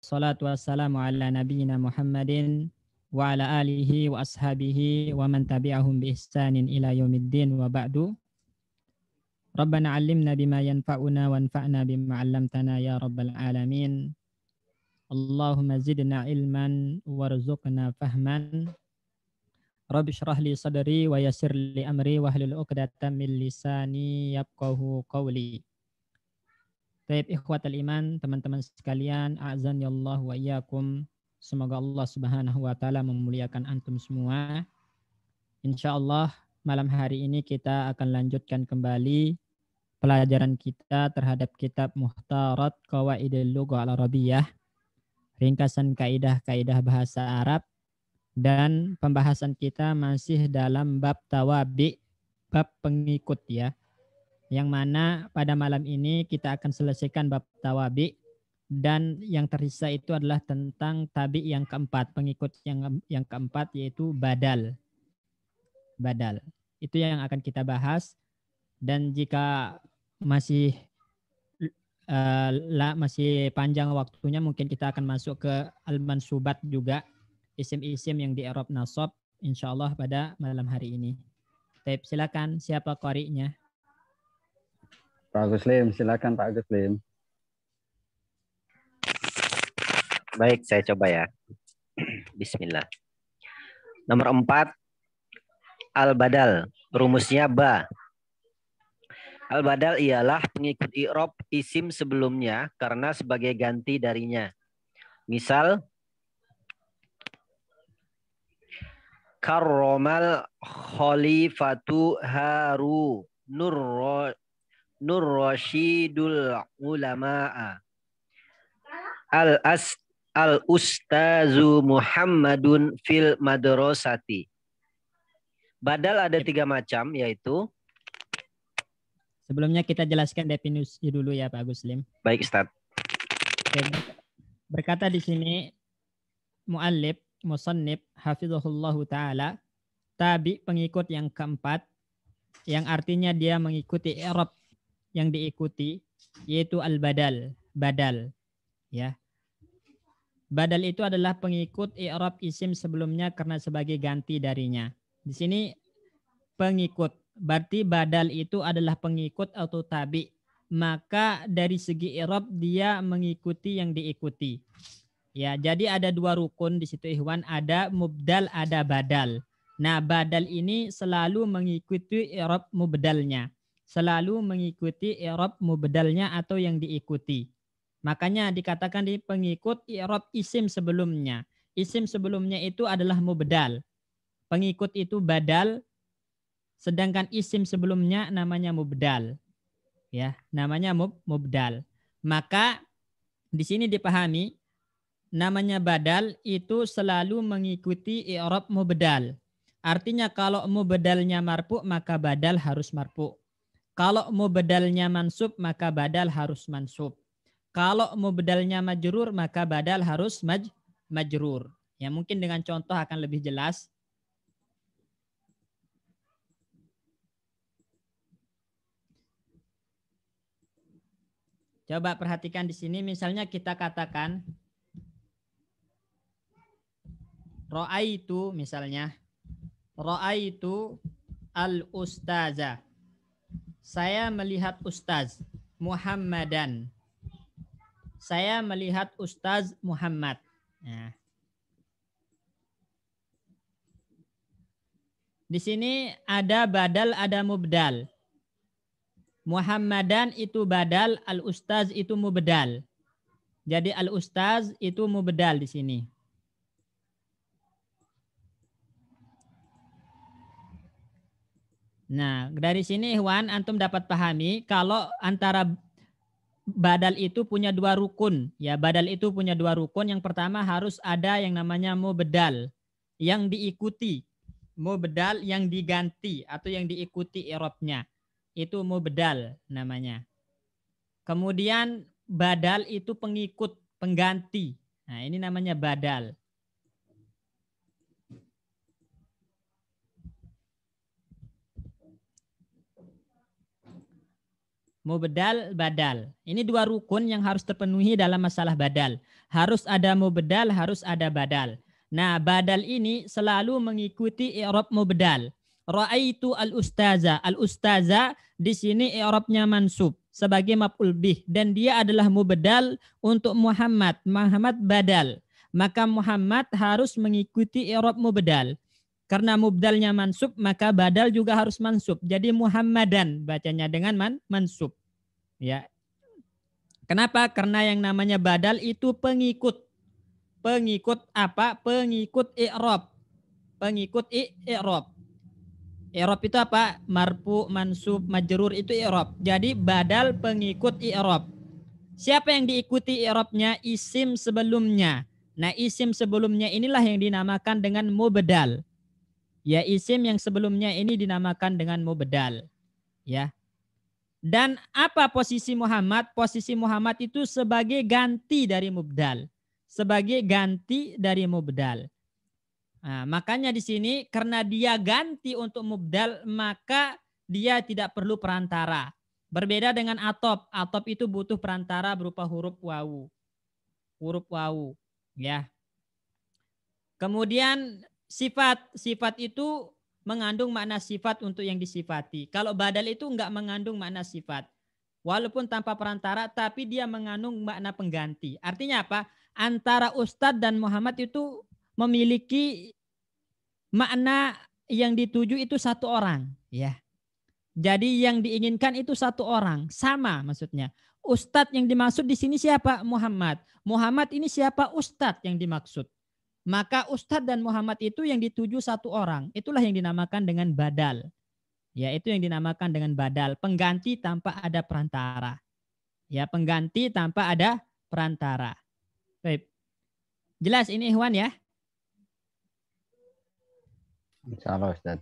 Salatu wassalamu ala nabiyyina Muhammadin wa ala alihi wa ashabihi wa man tabi'ahum bi ihsanin ila yaumiddin wa ba'du. Rabbana 'allimna bima yanfa'una wanfa'na bima 'allamtana ya rabbal alamin. Allahumma zidna ilman warzuqna fahman. Rabbi shrah li sadri wa yassir li amri wahlul 'uqdatam min lisani yafqahu qawli. Baik, ikhwatal iman, teman-teman sekalian, a'zan ya Allah wa iyyakum. Semoga Allah Subhanahu wa taala memuliakan antum semua. Insyaallah malam hari ini kita akan lanjutkan kembali pelajaran kita terhadap kitab Muhtarat Qawaidul Lughah Al-Arabiyyah, ringkasan kaidah-kaidah bahasa Arab, dan pembahasan kita masih dalam bab tawabi, bab pengikut ya. Yang mana pada malam ini kita akan selesaikan bab tawabi, dan yang tersisa itu adalah tentang tabi yang keempat, pengikut yang keempat, yaitu badal. Badal. Itu yang akan kita bahas, dan jika masih masih panjang waktunya mungkin kita akan masuk ke al-mansubat juga, isim-isim yang di i'rab nasab, insyaallah pada malam hari ini. Baik, silakan siapa qari'nya? Pak Agus Lim, silakan Pak Agus Lim. Baik, saya coba ya. Bismillah. Nomor 4, al-badal. Rumusnya ba. Al-badal ialah pengikut i'rab isim sebelumnya karena sebagai ganti darinya. Misal, karromal khalifatu haru nur rasyidul ulama'a al-ustazu Muhammadun fil madrasati. Badal ada 3 macam, yaitu, sebelumnya kita jelaskan definisi dulu ya Pak Agus Lim. Baik, Ustaz. Oke, berkata di sini muallif musannif hafizahullahu taala, tabi pengikut yang keempat, yang artinya dia mengikuti i'rab yang diikuti, yaitu al-badal, badal ya. Badal itu adalah pengikut i'rab isim sebelumnya karena sebagai ganti darinya. Di sini pengikut, berarti badal itu adalah pengikut atau tabi. Maka dari segi i'rab dia mengikuti yang diikuti. Ya, jadi ada 2 rukun di situ ikhwan, ada mubdal, ada badal. Nah, badal ini selalu mengikuti i'rab mubdalnya. Selalu mengikuti i'rab mubdalnya atau yang diikuti. Makanya dikatakan di pengikut i'rab isim sebelumnya. Isim sebelumnya itu adalah mubdal. Pengikut itu badal, sedangkan isim sebelumnya namanya mubdal. Ya, namanya mubdal. Maka di sini dipahami namanya badal itu selalu mengikuti i'rab mubdal. Artinya kalau mubdalnya marfu maka badal harus marfu. Kalau mubdalnya mansub maka badal harus mansub. Kalau mubdalnya majrur maka badal harus majrur. Ya, mungkin dengan contoh akan lebih jelas. Coba perhatikan di sini, misalnya kita katakan ra'aitu, misalnya ra'aitu al-ustaza. Saya melihat ustaz Muhammadan. Saya melihat ustaz Muhammad. Nah, di sini ada badal, ada mubdal. Muhammadan itu badal, al-ustaz itu mubdal. Jadi al-ustaz itu mubdal di sini. Nah, dari sini ikhwan antum dapat pahami kalau antara badal itu punya 2 rukun. Ya, badal itu punya 2 rukun. Yang pertama harus ada yang namanya mubdal, yang diikuti. Mubdal yang diganti atau yang diikuti i'rabnya. Itu mubdal namanya. Kemudian badal itu pengikut, pengganti. Nah, ini namanya badal. Mubdal, badal. Ini dua rukun yang harus terpenuhi dalam masalah badal. Harus ada mubdal, harus ada badal. Nah, badal ini selalu mengikuti i'rab mubdal. Ra'aitu al-ustaza. Al-ustaza di sini i'rabnya mansub sebagai maf'ul bih dan dia adalah mubdal untuk Muhammad. Muhammad badal. Maka Muhammad harus mengikuti i'rab mubdal. Karena mubdalnya mansub, maka badal juga harus mansub. Jadi Muhammadan bacanya dengan mansub. Ya. Kenapa? Karena yang namanya badal itu pengikut. Pengikut apa? Pengikut i'rab. Pengikut i'rab. I'rab itu apa? Marfu, mansub, majrur itu i'rab. Jadi badal pengikut i'rab. Siapa yang diikuti i'rabnya? Isim sebelumnya. Nah, isim sebelumnya inilah yang dinamakan dengan mubdal. Ya, isim yang sebelumnya ini dinamakan dengan mubdal. Ya. Dan apa posisi Muhammad? Posisi Muhammad itu sebagai ganti dari mubdal. Sebagai ganti dari mubdal. Nah, makanya di sini karena dia ganti untuk mubdal, maka dia tidak perlu perantara. Berbeda dengan atop. Atop itu butuh perantara berupa huruf wawu. Huruf wawu. Ya. Kemudian sifat itu mengandung makna sifat untuk yang disifati. Kalau badal itu enggak mengandung makna sifat. Walaupun tanpa perantara, tapi dia mengandung makna pengganti. Artinya apa? Antara Ustadz dan Muhammad itu memiliki makna yang dituju itu satu orang. Ya. Jadi yang diinginkan itu satu orang. Sama maksudnya. Ustadz yang dimaksud di sini siapa? Muhammad. Muhammad ini siapa? Ustadz yang dimaksud. Maka Ustadz dan Muhammad itu yang dituju satu orang. Itulah yang dinamakan dengan badal. Ya, itu yang dinamakan dengan badal. Pengganti tanpa ada perantara. Ya, pengganti tanpa ada perantara. Baik. Jelas ini Ikhwan ya? Insyaallah Ustaz.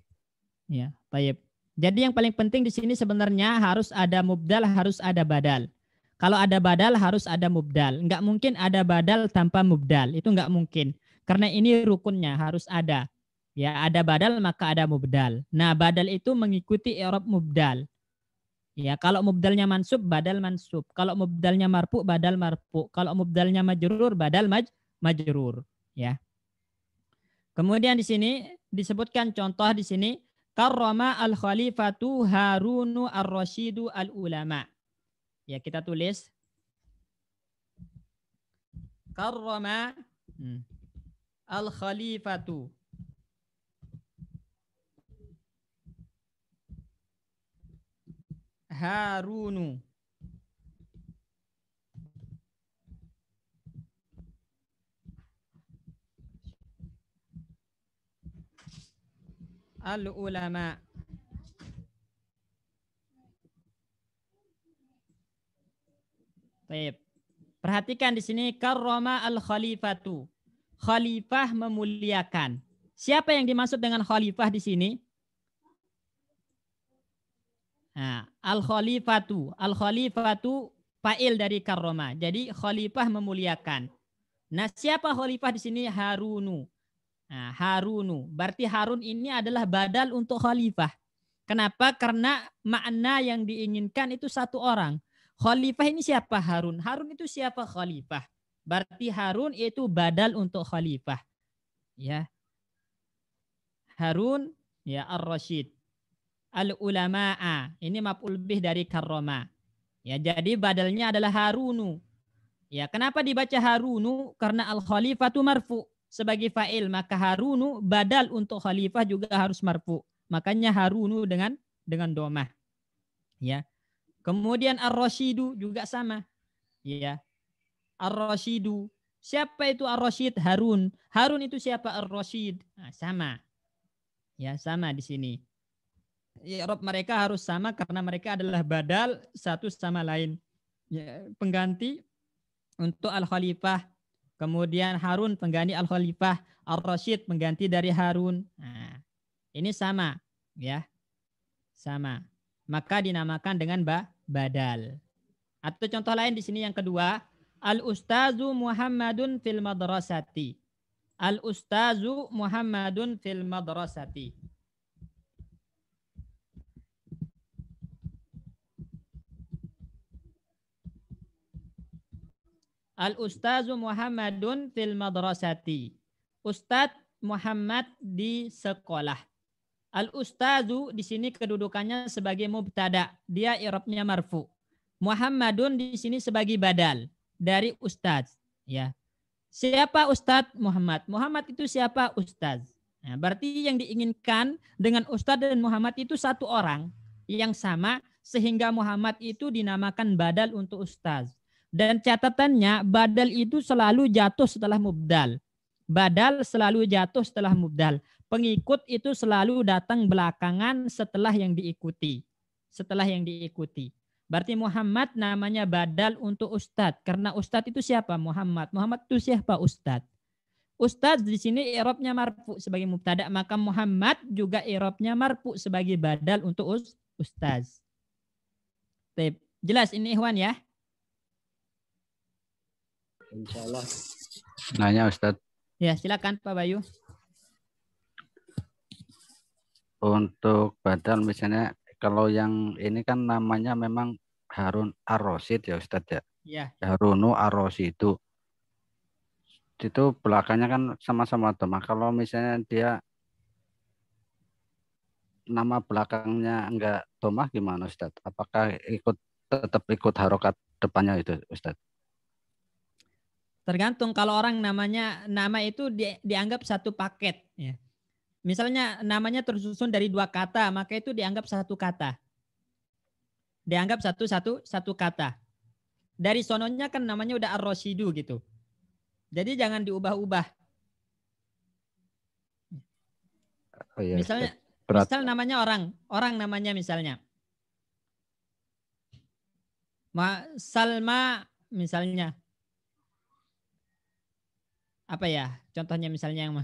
Ya, baik. Jadi yang paling penting di sini sebenarnya harus ada mubdal, harus ada badal. Kalau ada badal harus ada mubdal. Enggak mungkin ada badal tanpa mubdal. Itu enggak mungkin. Karena ini rukunnya harus ada. Ya, ada badal maka ada mubdal. Nah, badal itu mengikuti i'rab mubdal. Ya, kalau mubdalnya mansub, badal mansub. Kalau mubdalnya marfu, badal marfu. Kalau mubdalnya majrur, badal majrur. Ya. Kemudian di sini disebutkan contoh di sini karrama al-khalifatu Harunu ar-Rasyidu al-ulama. Ya, kita tulis karrama al-khalifatu Harunu al-ulama. Baik. Perhatikan di sini karrama al-khalifatu. Khalifah memuliakan. Siapa yang dimaksud dengan khalifah di sini? Nah, al-khalifatu. Al-khalifatu fa'il dari karrama. Jadi khalifah memuliakan. Nah, siapa khalifah di sini? Harunu. Nah, Harunu. Berarti Harun ini adalah badal untuk khalifah. Kenapa? Karena makna yang diinginkan itu satu orang. Khalifah ini siapa? Harun. Harun itu siapa? Khalifah. Berarti Harun itu badal untuk khalifah. Ya. Harun ya ar-Rasyid. Al-ulama'a. Ini maf'ul bih dari karrama. Ya, jadi badalnya adalah Harunu. Ya, kenapa dibaca Harunu? Karena al-khalifatu marfu sebagai fa'il, maka Harunu badal untuk khalifah juga harus marfu. Makanya Harunu dengan domah. Ya. Kemudian ar-Rasyidu juga sama. Ya. Ar-Rasyidu. Siapa itu ar-Rasyid? Harun. Harun itu siapa? Ar-Rasyid. Nah, sama. Ya, sama di sini. I'rab mereka harus sama karena mereka adalah badal satu sama lain. Ya, pengganti untuk al-Khalifah. Kemudian Harun pengganti al-Khalifah. Ar-Rasyid pengganti dari Harun. Nah, ini sama. Ya. Sama. Maka dinamakan dengan badal. Atau contoh lain di sini yang kedua, al-ustazu Muhammadun fil madrasati. Al-ustazu Muhammadun fil madrasati. Al-Ustazu Muhammadun fil madrasati. Ustadz Muhammad di sekolah. Al-Ustazu di sini kedudukannya sebagai mubtada. Dia i'rabnya marfu. Muhammadun di sini sebagai badal dari ustadz. Ya. Siapa Ustadz Muhammad? Muhammad itu siapa? Ustadz. Nah, berarti yang diinginkan dengan Ustadz dan Muhammad itu satu orang yang sama sehingga Muhammad itu dinamakan badal untuk Ustadz. Dan catatannya badal itu selalu jatuh setelah mubdal. Badal selalu jatuh setelah mubdal. Pengikut itu selalu datang belakangan setelah yang diikuti. Setelah yang diikuti. Berarti Muhammad namanya badal untuk Ustadz. Karena Ustadz itu siapa? Muhammad. Muhammad itu siapa? Ustadz. Ustadz di sini i'rabnya marfu sebagai mubtada, maka Muhammad juga i'rabnya marfu sebagai badal untuk ustadz. Jelas ini Ikhwan ya? Insyaallah. Nanya Ustadz. Ya, silakan Pak Bayu. Untuk badal misalnya kalau yang ini kan namanya memang Harun Ar-Rasyid ya Ustadz ya. Ya. Harunu Ar-Rasyid itu belakangnya kan sama-sama domah. Kalau misalnya dia nama belakangnya enggak domah gimana Ustaz? Apakah tetap ikut harokat depannya itu Ustaz? Tergantung kalau orang nama itu dianggap satu paket. Ya. Misalnya namanya tersusun dari dua kata, maka itu dianggap satu kata. Dianggap satu kata. Dari sononya kan namanya udah Ar-Rasyidu gitu. Jadi jangan diubah-ubah. Oh, iya, misal namanya orang namanya misalnya Salma misalnya. Apa ya? Contohnya misalnya yang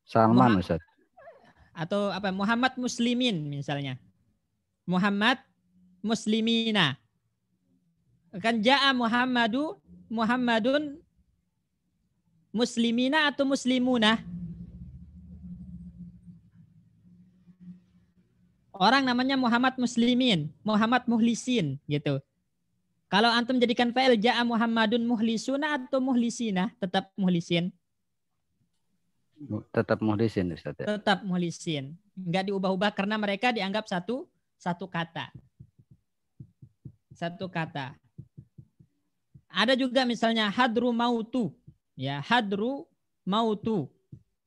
Salman Ustaz. Atau apa? Muhammad Muslimin misalnya. Muhammad Muslimina. Kan ja'a Muhammadun Muslimina atau Muslimuna? Orang namanya Muhammad Muslimin, Muhammad Muhlisin gitu. Kalau antum jadikan fa'il ja'a Muhammadun Muhlisuna atau Muhlisina, tetap Muhlisin. Tetap Muhlisin Ustaz ya? Tetap Muhlisin. Enggak diubah-ubah karena mereka dianggap satu kata. Satu kata. Ada juga misalnya hadru mautu, ya hadru mautu,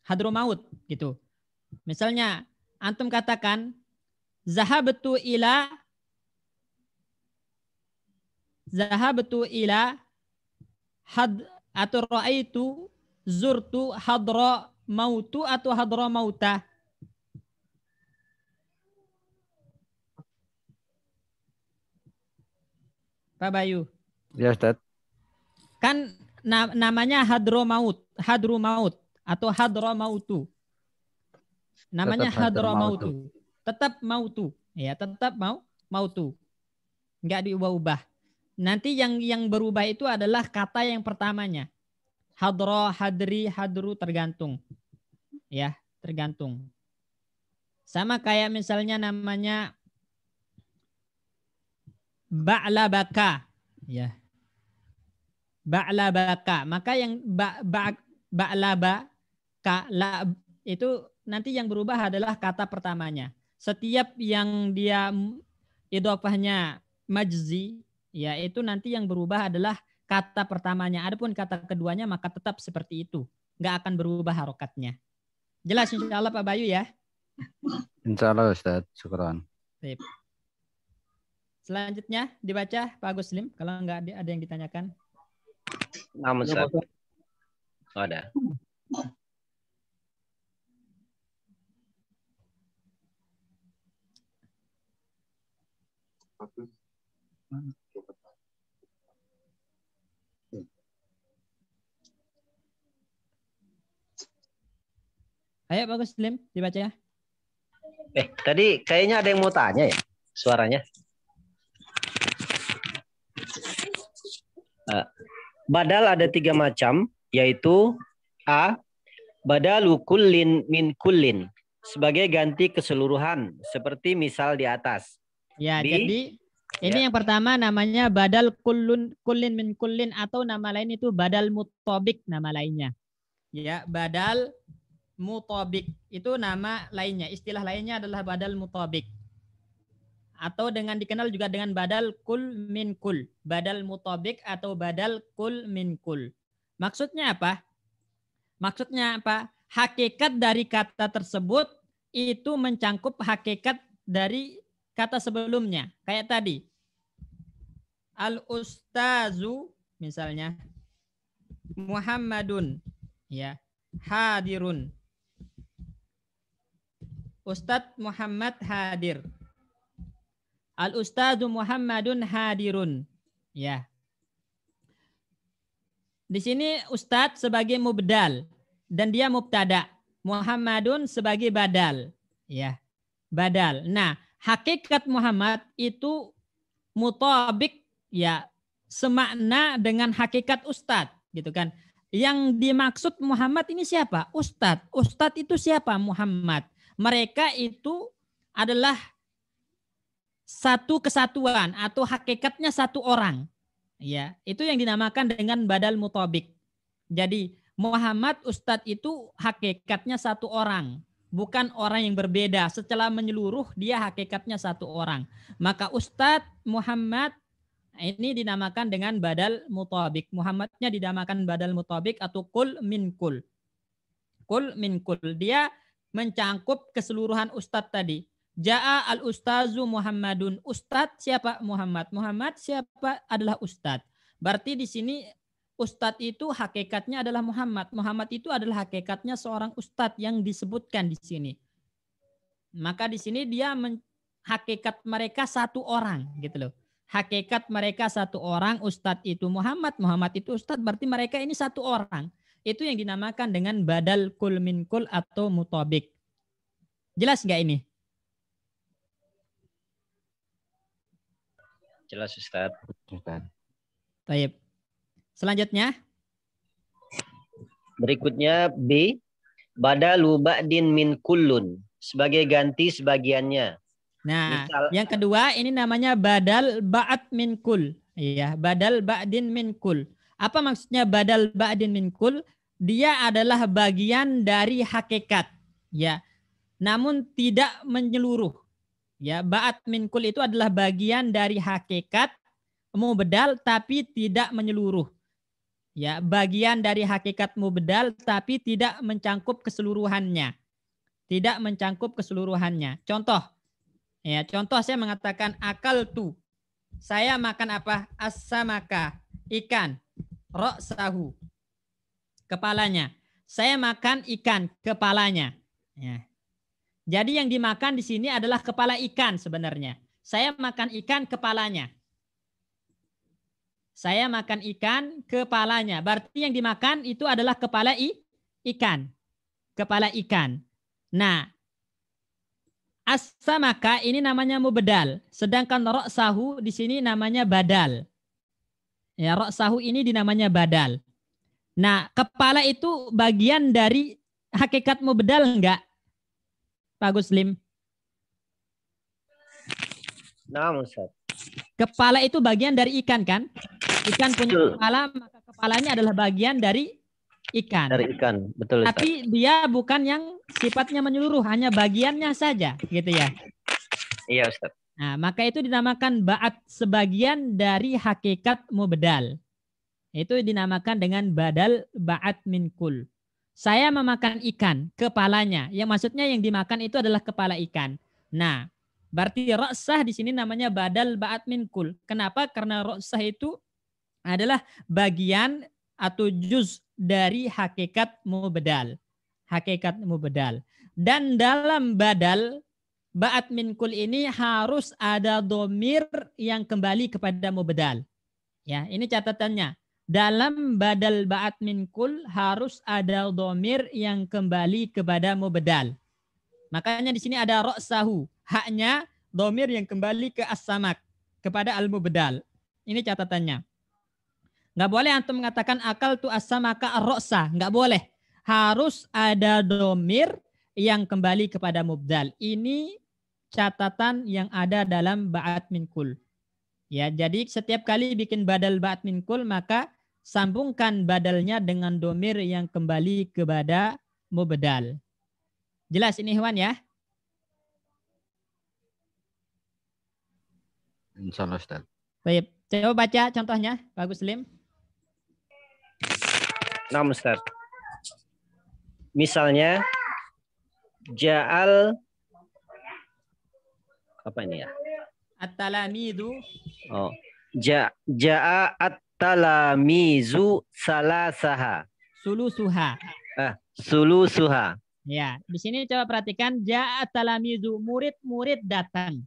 hadru maut gitu. Misalnya antum katakan zahabtu ila atau ra'aitu zurtu hadra mautu atau hadra mauta. Pak Bayu. Ya Ustaz. Kan namanya hadro maut atau hadro mautu. Namanya hadro mautu. Tetap mautu, ya tetap mautu. Enggak diubah-ubah. Nanti yang berubah itu adalah kata yang pertamanya. Hadro, hadri, hadru tergantung. Ya, tergantung. Sama kayak misalnya namanya ba'labaka, ya. Ba'labaka, maka yang ba'labaka itu nanti yang berubah adalah kata pertamanya. Setiap yang dia idhofahnya majzi, ya itu nanti yang berubah adalah kata pertamanya. Adapun kata keduanya maka tetap seperti itu, nggak akan berubah harokatnya. Jelas insyaallah Pak Bayu ya? Insyaallah Ustaz, syukran. Sip. Selanjutnya dibaca Pak Agus Lim kalau nggak ada yang ditanyakan. Namun Ustaz. Oh, ada. Ayo Pak Agus Lim dibaca ya. Tadi kayaknya ada yang mau tanya ya suaranya. Badal ada 3 macam, yaitu A. Badalu kullin min kullin, sebagai ganti keseluruhan, seperti misal di atas. Ya, B. jadi Ini yang pertama namanya badal kullin min kullin, atau nama lain itu badal mutabik nama lainnya. Ya, badal mutabik itu nama lainnya. Istilah lainnya adalah badal mutabik. Atau dikenal juga dengan badal kul min kul. Badal mutabik atau badal kul min kul. Maksudnya apa? Hakikat dari kata tersebut itu mencangkup hakikat dari kata sebelumnya. Kayak tadi. Al-ustazu misalnya. Muhammadun. Ya. Hadirun. Ustadz Muhammad hadir. Al-ustazu Muhammadun hadirun. Ya. Di sini ustadz sebagai mubdal dan dia mubtada. Muhammadun sebagai badal. Ya. Badal. Nah, hakikat Muhammad itu mutabik, ya, semakna dengan hakikat ustadz, gitu kan. Yang dimaksud Muhammad ini siapa? Ustadz. Ustadz itu siapa? Muhammad. Mereka itu adalah satu kesatuan atau hakikatnya satu orang. Ya, itu yang dinamakan dengan badal mutabik. Jadi Muhammad Ustadz itu hakikatnya satu orang, bukan orang yang berbeda. Setelah menyeluruh dia hakikatnya satu orang. Maka Ustadz Muhammad ini dinamakan dengan badal mutabik. Muhammadnya dinamakan badal mutabik atau kul min kul. Kul min kul. Dia mencangkup keseluruhan ustadz tadi. Ja'a al-ustazu Muhammadun. Ustadz siapa? Muhammad. Muhammad siapa? Adalah ustadz. Berarti di sini ustadz itu hakikatnya adalah Muhammad. Muhammad itu adalah hakikatnya seorang ustadz yang disebutkan di sini. Maka di sini dia hakikat mereka satu orang, gitu loh. Hakikat mereka satu orang, ustadz itu Muhammad, Muhammad itu ustadz, berarti mereka ini satu orang. Itu yang dinamakan dengan badal kul min kul atau mutabik. Jelas nggak ini? Jelas Ustaz. Baik. Selanjutnya. Berikutnya B. Badalu ba'din min kullun. Sebagai ganti sebagiannya. Nah, misal, yang kedua ini namanya badal ba'd min kul. Iya, badal ba'din min kul. Apa maksudnya badal ba'din min kul? Dia adalah bagian dari hakikat, ya. Namun tidak menyeluruh. Ya, ba'd min kul itu adalah bagian dari hakikat mubdal tapi tidak menyeluruh. Ya, bagian dari hakikat mubdal tapi tidak mencangkup keseluruhannya. Tidak mencangkup keseluruhannya. Contoh. Ya, contoh saya mengatakan akal tu. Saya makan apa? As-samaka, ikan. Ra'sahu, kepalanya. Saya makan ikan, kepalanya. Ya. Jadi yang dimakan di sini adalah kepala ikan sebenarnya. Saya makan ikan, kepalanya. Saya makan ikan, kepalanya. Berarti yang dimakan itu adalah kepala ikan. Kepala ikan. Nah, as-samaka ini namanya mubdal. Sedangkan ra'sahu di sini namanya badal. Ya, ra'sahu ini dinamanya badal. Nah, kepala itu bagian dari hakikat mubdal enggak? Pak Guslim. Nah, Ustaz. Kepala itu bagian dari ikan kan? Ikan punya kepala, maka kepalanya adalah bagian dari ikan. Dari ikan, betul Ustaz. Tapi dia bukan yang sifatnya menyeluruh, hanya bagiannya saja, gitu ya. Iya Ustaz. Nah, maka itu dinamakan ba'at, sebagian dari hakikat mubdal. Itu dinamakan dengan badal ba'at min kul. Saya memakan ikan, kepalanya. Yang maksudnya yang dimakan itu adalah kepala ikan. Nah, berarti ra'sah di sini namanya badal ba'at min kul. Kenapa? Karena ra'sah itu adalah bagian atau juz dari hakikat mubdal. Hakikat mubdal. Dan dalam badal ba'at min kul ini harus ada dhamir yang kembali kepada mubdal. Ya, ini catatannya. Dalam badal ba'at min kul harus ada dhamir yang kembali kepada mubdal. Makanya di sini ada ra'sahu, haknya dhamir yang kembali ke as-samak, kepada al-mubdal. Ini catatannya. Enggak boleh antum mengatakan akal tu as-samaka ar-ra'sa, enggak boleh. Harus ada dhamir yang kembali kepada mubdal. Ini catatan yang ada dalam ba'at min kul. Ya, jadi setiap kali bikin badal ba'd min kul, maka sambungkan badalnya dengan domir yang kembali kepada mubdal. Jelas ini Ikhwan ya? Insyaallah Ustaz. Baik, coba baca contohnya, Pak Muslim. Nah, Ustaz. Misalnya ja'al apa ini ya? At-talamidu. Oh. Ja'a at-talamizu salasaha. Sulusuha. Sulusuha. Ya, di sini coba perhatikan ja'a at-talamidu, murid-murid datang.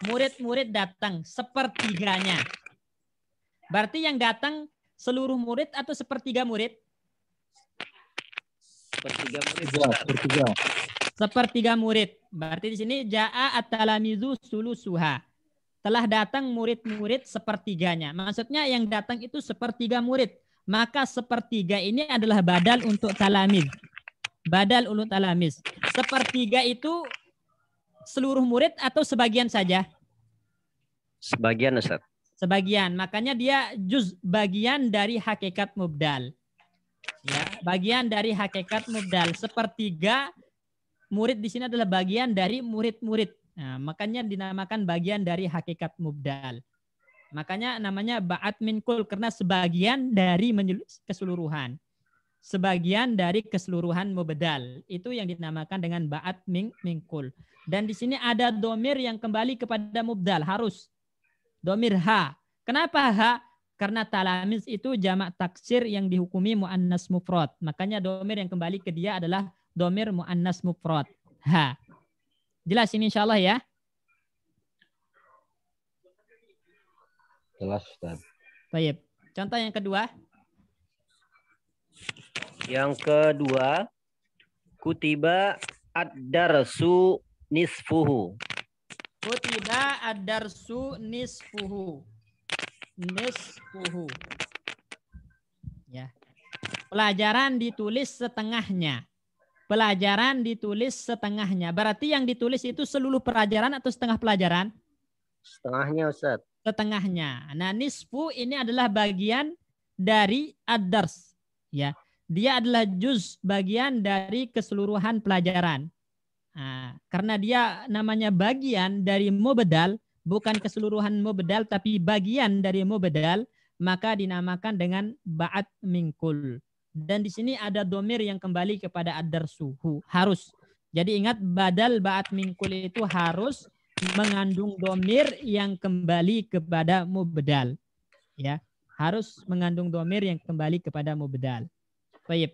Murid-murid datang sepertiganya. Berarti yang datang seluruh murid atau sepertiga murid? Sepertiga murid. Sepertiga murid. Berarti di sini ja'a at-talamizu sulusuha. Telah datang murid-murid sepertiganya. Maksudnya yang datang itu sepertiga murid. Maka sepertiga ini adalah badal untuk talamiz. Badal untuk talamiz. Sepertiga itu seluruh murid atau sebagian saja? Sebagian, Ustaz. Sebagian. Makanya dia juz bagian dari hakikat mubdal. Ya, bagian dari hakikat mubdal. Sepertiga murid di sini adalah bagian dari murid-murid. Nah, makanya dinamakan bagian dari hakikat mubdal. Makanya namanya ba'd min kul karena sebagian dari keseluruhan. Sebagian dari keseluruhan mubdal. Itu yang dinamakan dengan ba'd min kul. Dan di sini ada domir yang kembali kepada mubdal. Harus. Domir ha. Kenapa ha? Karena talamiz itu jamak taksir yang dihukumi mu'annas mufrad. Makanya domir yang kembali ke dia adalah domir mu'annas mufrad. Ha. Jelas ini insyaallah ya? Jelas Ustaz. Baik. Contoh yang kedua. Yang kedua, kutiba ad-darsu nisfuhu. Kutiba ad-darsu nisfuhu. Nisfuhu. Ya. Pelajaran ditulis setengahnya. Pelajaran ditulis setengahnya. Berarti yang ditulis itu seluruh pelajaran atau setengah pelajaran? Setengahnya, Ustaz. Setengahnya. Nah, nisfu ini adalah bagian dari ad-dars. Ya. Dia adalah juz, bagian dari keseluruhan pelajaran. Nah, karena dia namanya bagian dari mubdal, bukan keseluruhan mubdal, tapi bagian dari mubdal, maka dinamakan dengan ba'd min kul. Dan di sini ada domir yang kembali kepada ad-darsuhu. Harus. Jadi ingat badal ba'd min kul itu harus mengandung domir yang kembali kepada mubdal. Ya, harus mengandung domir yang kembali kepada mubdal. Baik.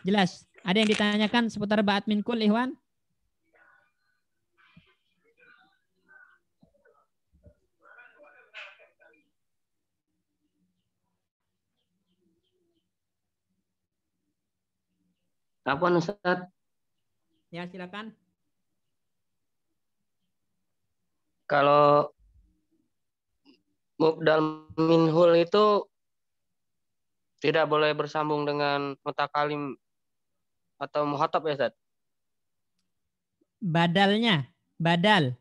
Jelas? Ada yang ditanyakan seputar ba'd min kul, Ikhwan? Apa Ustaz? Ya, silakan. Kalau mubdal minhul itu tidak boleh bersambung dengan mutakalim atau muhatab ya Ustaz? Badalnya, badal.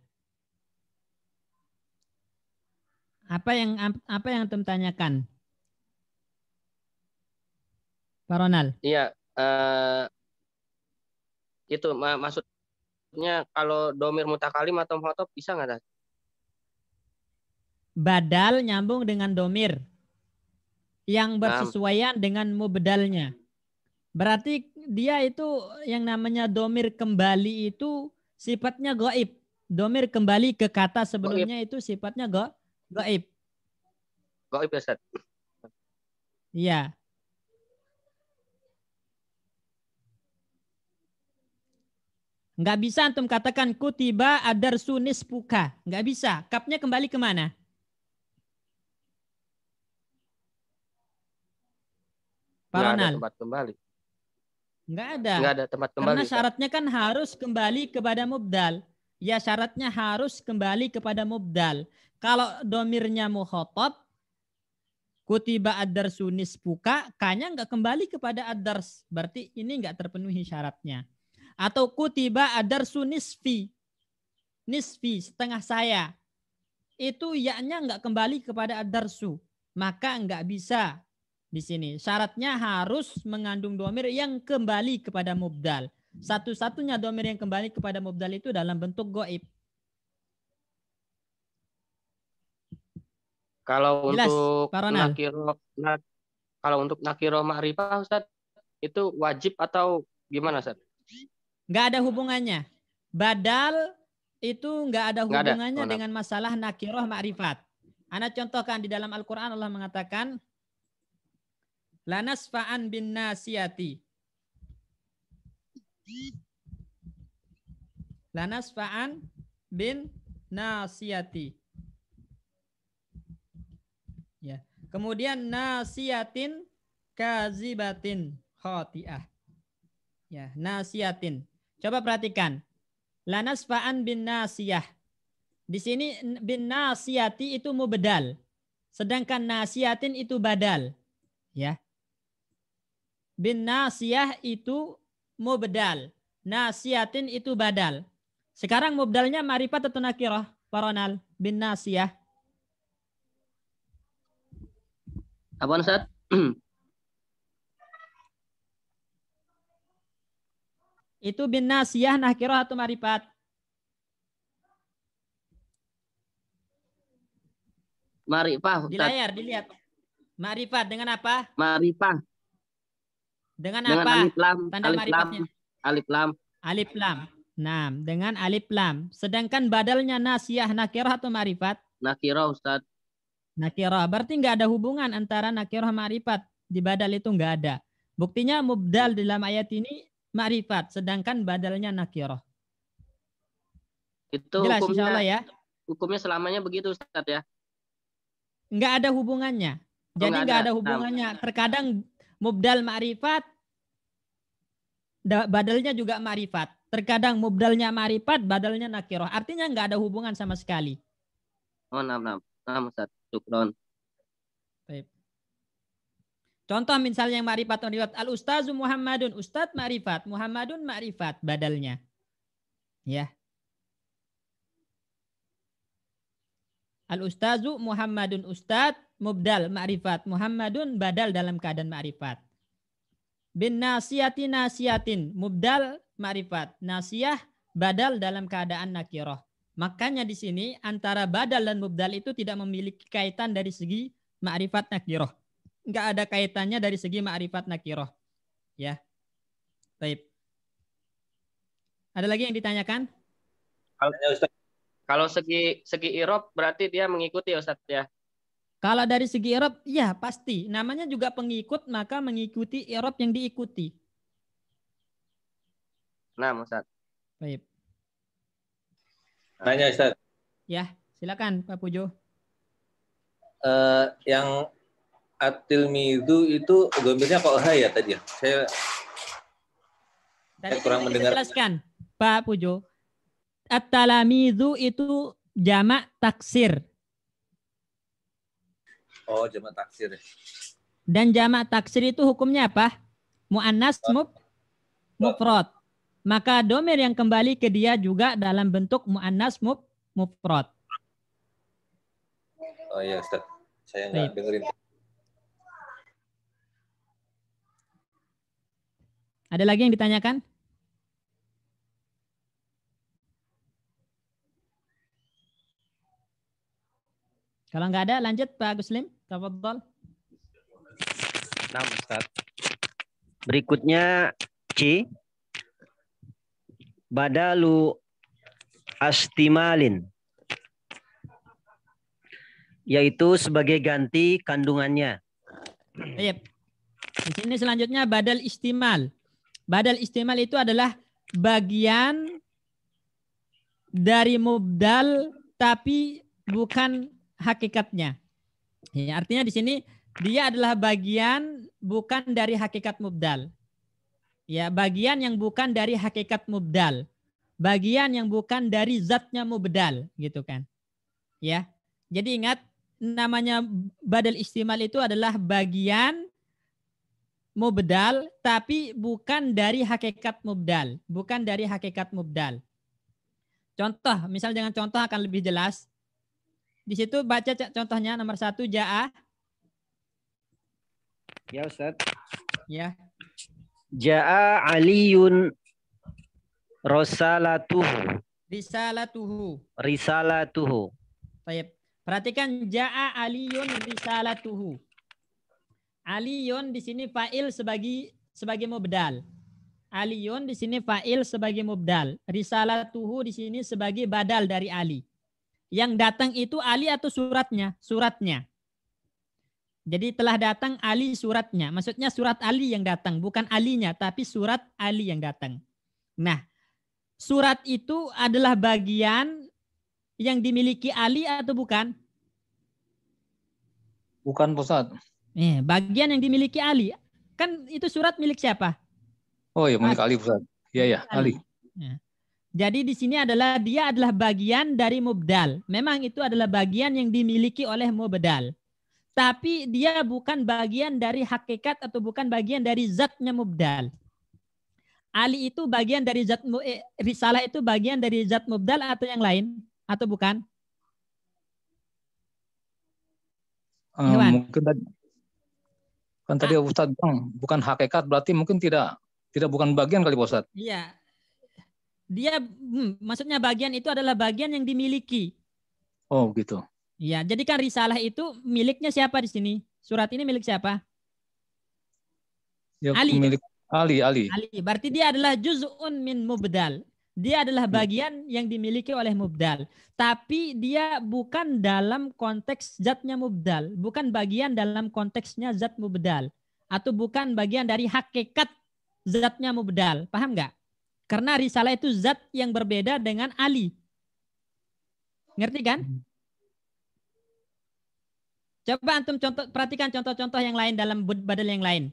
Apa yang antum tanyakan? Pak Ronald. Iya, itu maksudnya kalau domir mutakalim atau muhatab bisa nggak Ustaz? Badal nyambung dengan domir yang bersesuaian dengan mubdalnya. Berarti dia itu yang namanya domir kembali itu sifatnya gaib. Domir kembali ke kata sebelumnya itu sifatnya gaib. Gaib ya Ustaz? Iya. Nggak bisa antum katakan kutiba ad-darsu nisfuka. Nggak bisa. Kapnya kembali kemana? Pak Ronald. Nggak ada tempat kembali. Nggak ada. Nggak ada tempat kembali. Karena syaratnya kan harus kembali kepada mubdal. Ya, syaratnya harus kembali kepada mubdal. Kalau domirnya mukhatab, kutiba ad-darsu nisfuka, kanya nggak kembali kepada ad-dars. Berarti ini nggak terpenuhi syaratnya. Atau kutiba ad-darsu nisfi. Nisfi, setengah saya. itu ya-nya nggak kembali kepada ad-darsu, maka nggak bisa di sini. Syaratnya harus mengandung domir yang kembali kepada mubdal. Satu-satunya domir yang kembali kepada mubdal itu dalam bentuk goib. Kalau Jelas, untuk Pak Ronald? kalau untuk nakiro ma'rifah Ustaz, itu wajib atau gimana Ustaz? Nggak ada hubungannya. Badal itu nggak ada Nggak ada. hubungannya Oh, nah. dengan masalah nakiroh ma'rifat. Ana contohkan di dalam Al-Quran Allah mengatakan lanasfa'an bin nasiyati. Lanasfa'an bin nasiyati. Ya. Kemudian nasiyatin kazibatin khati'ah. Ya, nasiyatin. Coba perhatikan. Lanasfa'an bin nasiyah. Di sini bin nasiyati itu mubdal. Sedangkan nasiyatin itu badal. Ya. Bin nasiyah itu mubdal. Nasiyatin itu badal. Sekarang mubdalnya ma'rifat atau nakirah? Pak Ronald, bin nasiyah. Apaan Ustaz? Itu bin nasiyah nakirah atau ma'rifat? Ma'rifah Di Ustaz. layar dilihat. Ma'rifat dengan apa? Ma'rifah. Dengan Dengan apa? alif lam. Tanda Alif lam. ma'rifatnya. Alif lam. Alif lam. Nah, dengan alif lam. Sedangkan badalnya nasiyah nakirah atau ma'rifat? Nakiro Ustaz. Nakirah. Berarti nggak ada hubungan antara nakirah ma'rifat. Di badal itu nggak ada. Buktinya mubdal dalam ayat ini ma'rifat. Sedangkan badalnya nakirah. Itu Jelas hukumnya, insya Allah ya. hukumnya selamanya begitu Ustaz ya. Nggak ada hubungannya. Jadi nggak nggak ada. ada hubungannya. Terkadang mubdal ma'rifat, badalnya juga ma'rifat. Terkadang mubdalnya ma'rifat, badalnya nakirah. Artinya nggak ada hubungan sama sekali. Oh, nah Ustaz. Syukron. Baik. Contoh misalnya yang ma'rifat al-ustazu Muhammadun, ustadz ma'rifat, Muhammadun ma'rifat badalnya. Ya. Al-ustazu Muhammadun, ustadz mubdal ma'rifat, Muhammadun badal dalam keadaan ma'rifat. Bin nasiyati nasiyatin, mubdal ma'rifat, nasiyah badal dalam keadaan nakirah. Makanya di sini antara badal dan mubdal itu tidak memiliki kaitan dari segi ma'rifat nakirah. Enggak ada kaitannya dari segi ma'rifat nakirah. Ya. Baik. Ada lagi yang ditanyakan? Kalau segi irob berarti dia mengikuti Ustaz ya. Kalau dari segi irob, ya pasti. Namanya juga pengikut, maka mengikuti irob yang diikuti. Nah, Ustaz. Baik. Nanya Ustaz. Ya, silakan Pak Pujo. Yang at-tilmidu itu domirnya kok ya tadi ya? Saya kurang mendengar. Jelaskan, Pak Pujo. At-talamidu itu jamak taksir. Oh, jamak taksir. Dan jamak taksir itu hukumnya apa? Mu'annas mufrad. Maka domir yang kembali ke dia juga dalam bentuk mu'annas mufrad. Oh iya Ustaz. Saya nggak dengerin. Ada lagi yang ditanyakan? Kalau nggak ada, lanjut Pak Guslim. Tafadhol. Nah, Ustaz. Berikutnya C. Badalu astimalin. Yaitu sebagai ganti kandungannya. Baik. Di sini selanjutnya badal istimal. Badal istimal itu adalah bagian dari mubdal tapi bukan hakikatnya. Ya, artinya di sini dia adalah bagian bukan dari hakikat mubdal. Ya, bagian yang bukan dari hakikat mubdal. Bagian yang bukan dari zatnya mubdal, gitu kan. Ya. Jadi ingat namanya badal istimal itu adalah bagian mubdal tapi bukan dari hakikat mubdal, bukan dari hakikat mubdal. Contoh, misal dengan contoh akan lebih jelas. Di situ baca contohnya nomor 1 ja'a. Ya Ustaz. Ya. Ja'a Aliyun risalatuhu. Risalatuhu. Baik. Perhatikan ja'a Aliyun risalatuhu. Aliyun di sini fa'il sebagai mubdal. Aliyun di sini fa'il sebagai mubdal. Risalatuhu di sini sebagai badal dari Ali. Yang datang itu Ali atau suratnya? Suratnya. Jadi telah datang Ali suratnya. Maksudnya surat Ali yang datang. Bukan Alinya, tapi surat Ali yang datang. Nah, surat itu adalah bagian yang dimiliki Ali atau bukan? Bukan, Ustaz. Bagian yang dimiliki Ali. Kan itu surat milik siapa? Oh iya, milik Ali, Ustaz. Iya, ya, Ali. Ya. Jadi di sini dia adalah bagian dari mubdal. Memang itu adalah bagian yang dimiliki oleh mubdal. Tapi dia bukan bagian dari hakikat atau bukan bagian dari zatnya mubdal. Ali itu bagian dari zat risalah itu bagian dari zat mubdal atau yang lain atau bukan? Mungkin tadi Ustaz bilang bukan hakikat, berarti mungkin tidak bukan bagian kali Ustaz. Iya. Dia maksudnya bagian itu adalah bagian yang dimiliki. Oh, gitu. Ya, jadi kan risalah itu miliknya siapa di sini? Surat ini milik siapa? Ya, Ali. Milik Ali. Ali. Berarti dia adalah juz'un min mubdal. Dia adalah bagian yang dimiliki oleh mubdal. Tapi dia bukan dalam konteks zatnya mubdal. Bukan bagian dalam konteksnya zat mubdal. Atau bukan bagian dari hakikat zatnya mubdal. Paham nggak? Karena risalah itu zat yang berbeda dengan Ali. Ngerti kan? Coba antum perhatikan contoh-contoh yang lain dalam badal yang lain.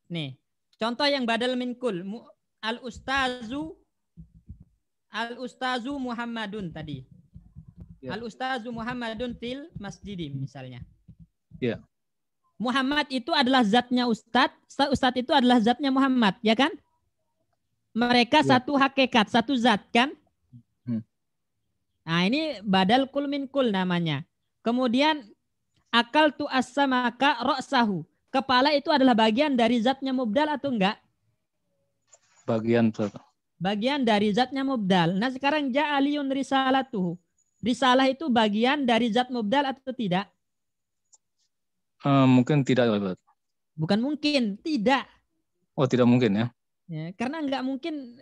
Nih, contoh yang badal min kul. Al-ustazu Muhammadun tadi. Ya. Al-ustazu Muhammadun fil masjidi misalnya. Ya. Muhammad itu adalah zatnya ustadz. Ustadz itu adalah zatnya Muhammad, ya kan? Mereka satu hakikat, satu zat kan? Nah, ini badal kul min kul namanya. Kemudian akal tu as-samaka ra'sahu. Kepala itu adalah bagian dari zatnya mubdal atau enggak? Bagian dari zatnya mubdal. Nah, sekarang ja'aliyun risalatuhu. Risalah itu bagian dari zat mubdal atau tidak? Mungkin tidak. Bukan mungkin, tidak. Oh, tidak mungkin ya. Ya, karena enggak mungkin,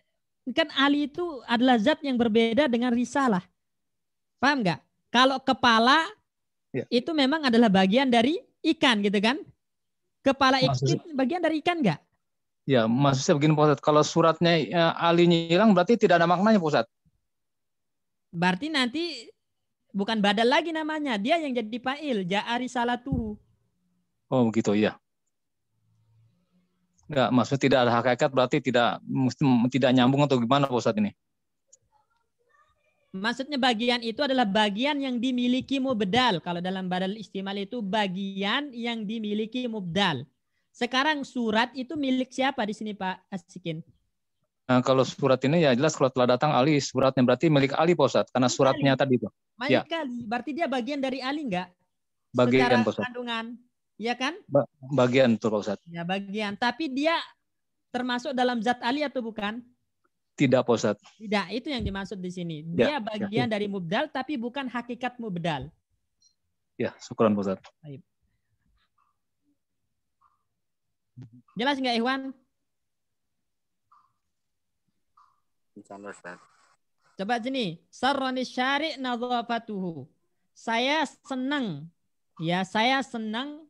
kan Ali itu adalah zat yang berbeda dengan risalah. Paham enggak? Kalau kepala itu memang adalah bagian dari ikan gitu kan? Kepala ikan bagian dari ikan enggak? Ya, maksudnya begini Pak Ustadz, kalau suratnya alinya hilang berarti tidak ada maknanya Pak Ustadz. Berarti nanti bukan badal lagi namanya, dia yang jadi fa'il, ja'a risalatuhu. Oh begitu ya. Enggak, maksudnya tidak ada hakikat berarti tidak nyambung atau gimana Pak Ustadz ini? Maksudnya bagian itu adalah bagian yang dimiliki mubdal. Kalau dalam badal istimal itu bagian yang dimiliki mubdal. Sekarang surat itu milik siapa di sini Pak Asikin? Nah, kalau surat ini ya jelas kalau telah datang Ali, suratnya berarti milik Ali Pak Ustadz, karena suratnya tadi itu. Milik Ali, berarti dia bagian dari Ali enggak? Bagian Pak Ustadz. Kandungan, ya kan? Bagian tuh Pak Ustadz. Ya bagian, tapi dia termasuk dalam zat Ali atau bukan? Tidak Pak Ustadz. Tidak, itu yang dimaksud di sini. Dia bagian dari mubdal, tapi bukan hakikat mubdal. Ya, syukran Pak Ustadz. Jelas nggak Ikhwan? Coba sini. Sarroni syari' nadhafatuhu. Saya senang. Ya, saya senang.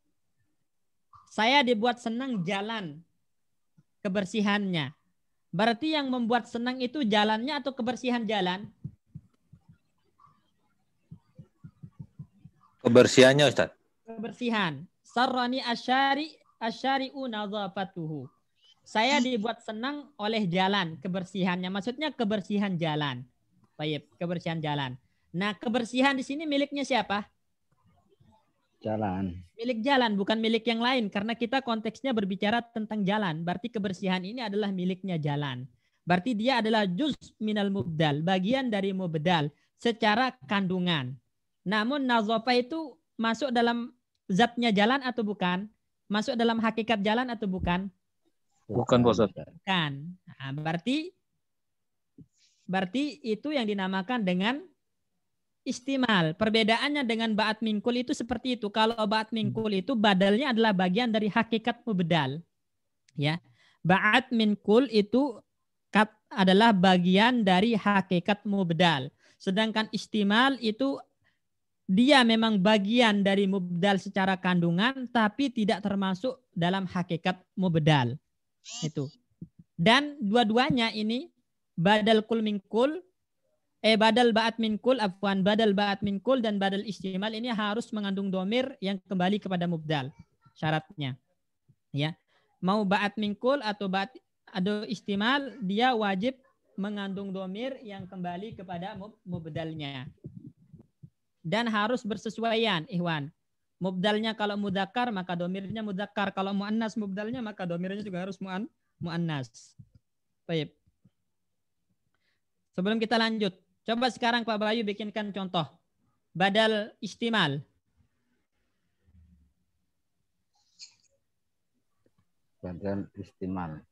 Saya dibuat senang jalan kebersihannya. Berarti yang membuat senang itu jalannya atau kebersihan jalan? Kebersihannya Ustaz. Kebersihan. Sarrani asyari'u nadhafatuhu. Saya dibuat senang oleh jalan kebersihannya. Maksudnya kebersihan jalan. Baik, kebersihan jalan. Nah, kebersihan di sini miliknya siapa? Jalan. Milik jalan, bukan milik yang lain. Karena kita konteksnya berbicara tentang jalan. Berarti kebersihan ini adalah miliknya jalan. Berarti dia adalah juz minal mubdal. Bagian dari mubdal. Secara kandungan. Namun nazafah itu masuk dalam zatnya jalan atau bukan? Masuk dalam hakikat jalan atau bukan? Bukan, Pak Ustaz. Bukan. Nah, berarti itu yang dinamakan dengan istimal. Perbedaannya dengan ba'at minkul itu seperti itu. Kalau ba'at minkul itu badalnya adalah bagian dari hakikat mubdal. Ya. Ba'at minkul itu adalah bagian dari hakikat mubdal. Sedangkan istimal itu dia memang bagian dari mubdal secara kandungan tapi tidak termasuk dalam hakikat mubdal. Itu. Dan dua-duanya ini badal kul minkul, badal ba'at minkul, badal ba'at minkul dan badal istimal ini harus mengandung domir yang kembali kepada mubdal. Syaratnya. Ya. Mau ba'at minkul atau ba'at atau istimal, dia wajib mengandung domir yang kembali kepada mubdalnya. Dan harus bersesuaian, ikhwan. Mubdalnya kalau mudzakkar maka domirnya mudzakkar. Kalau muannas mubdalnya maka domirnya juga harus muannas. Baik. Sebelum kita lanjut, coba sekarang Pak Bayu bikinkan contoh badal istimal. Badal istimal.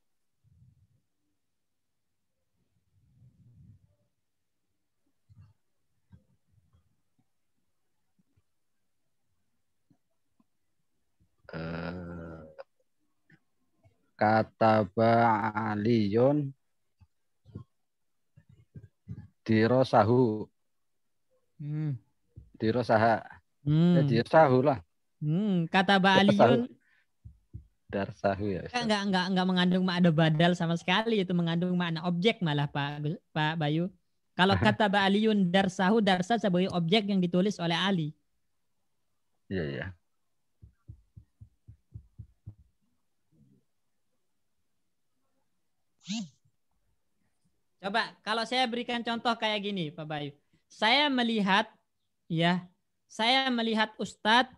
Kataba Aliyun dirosahu. Dirosaha. Dirosahu lah. Kataba Aliyun darsahu ya. Enggak mengandung makna badal sama sekali, itu mengandung makna objek malah Pak Bayu. Kalau kataba Aliyun darsahu, darsa sebagai objek yang ditulis oleh Ali. Iya ya. Coba kalau saya berikan contoh kayak gini Pak Bayu. Saya melihat Ustadz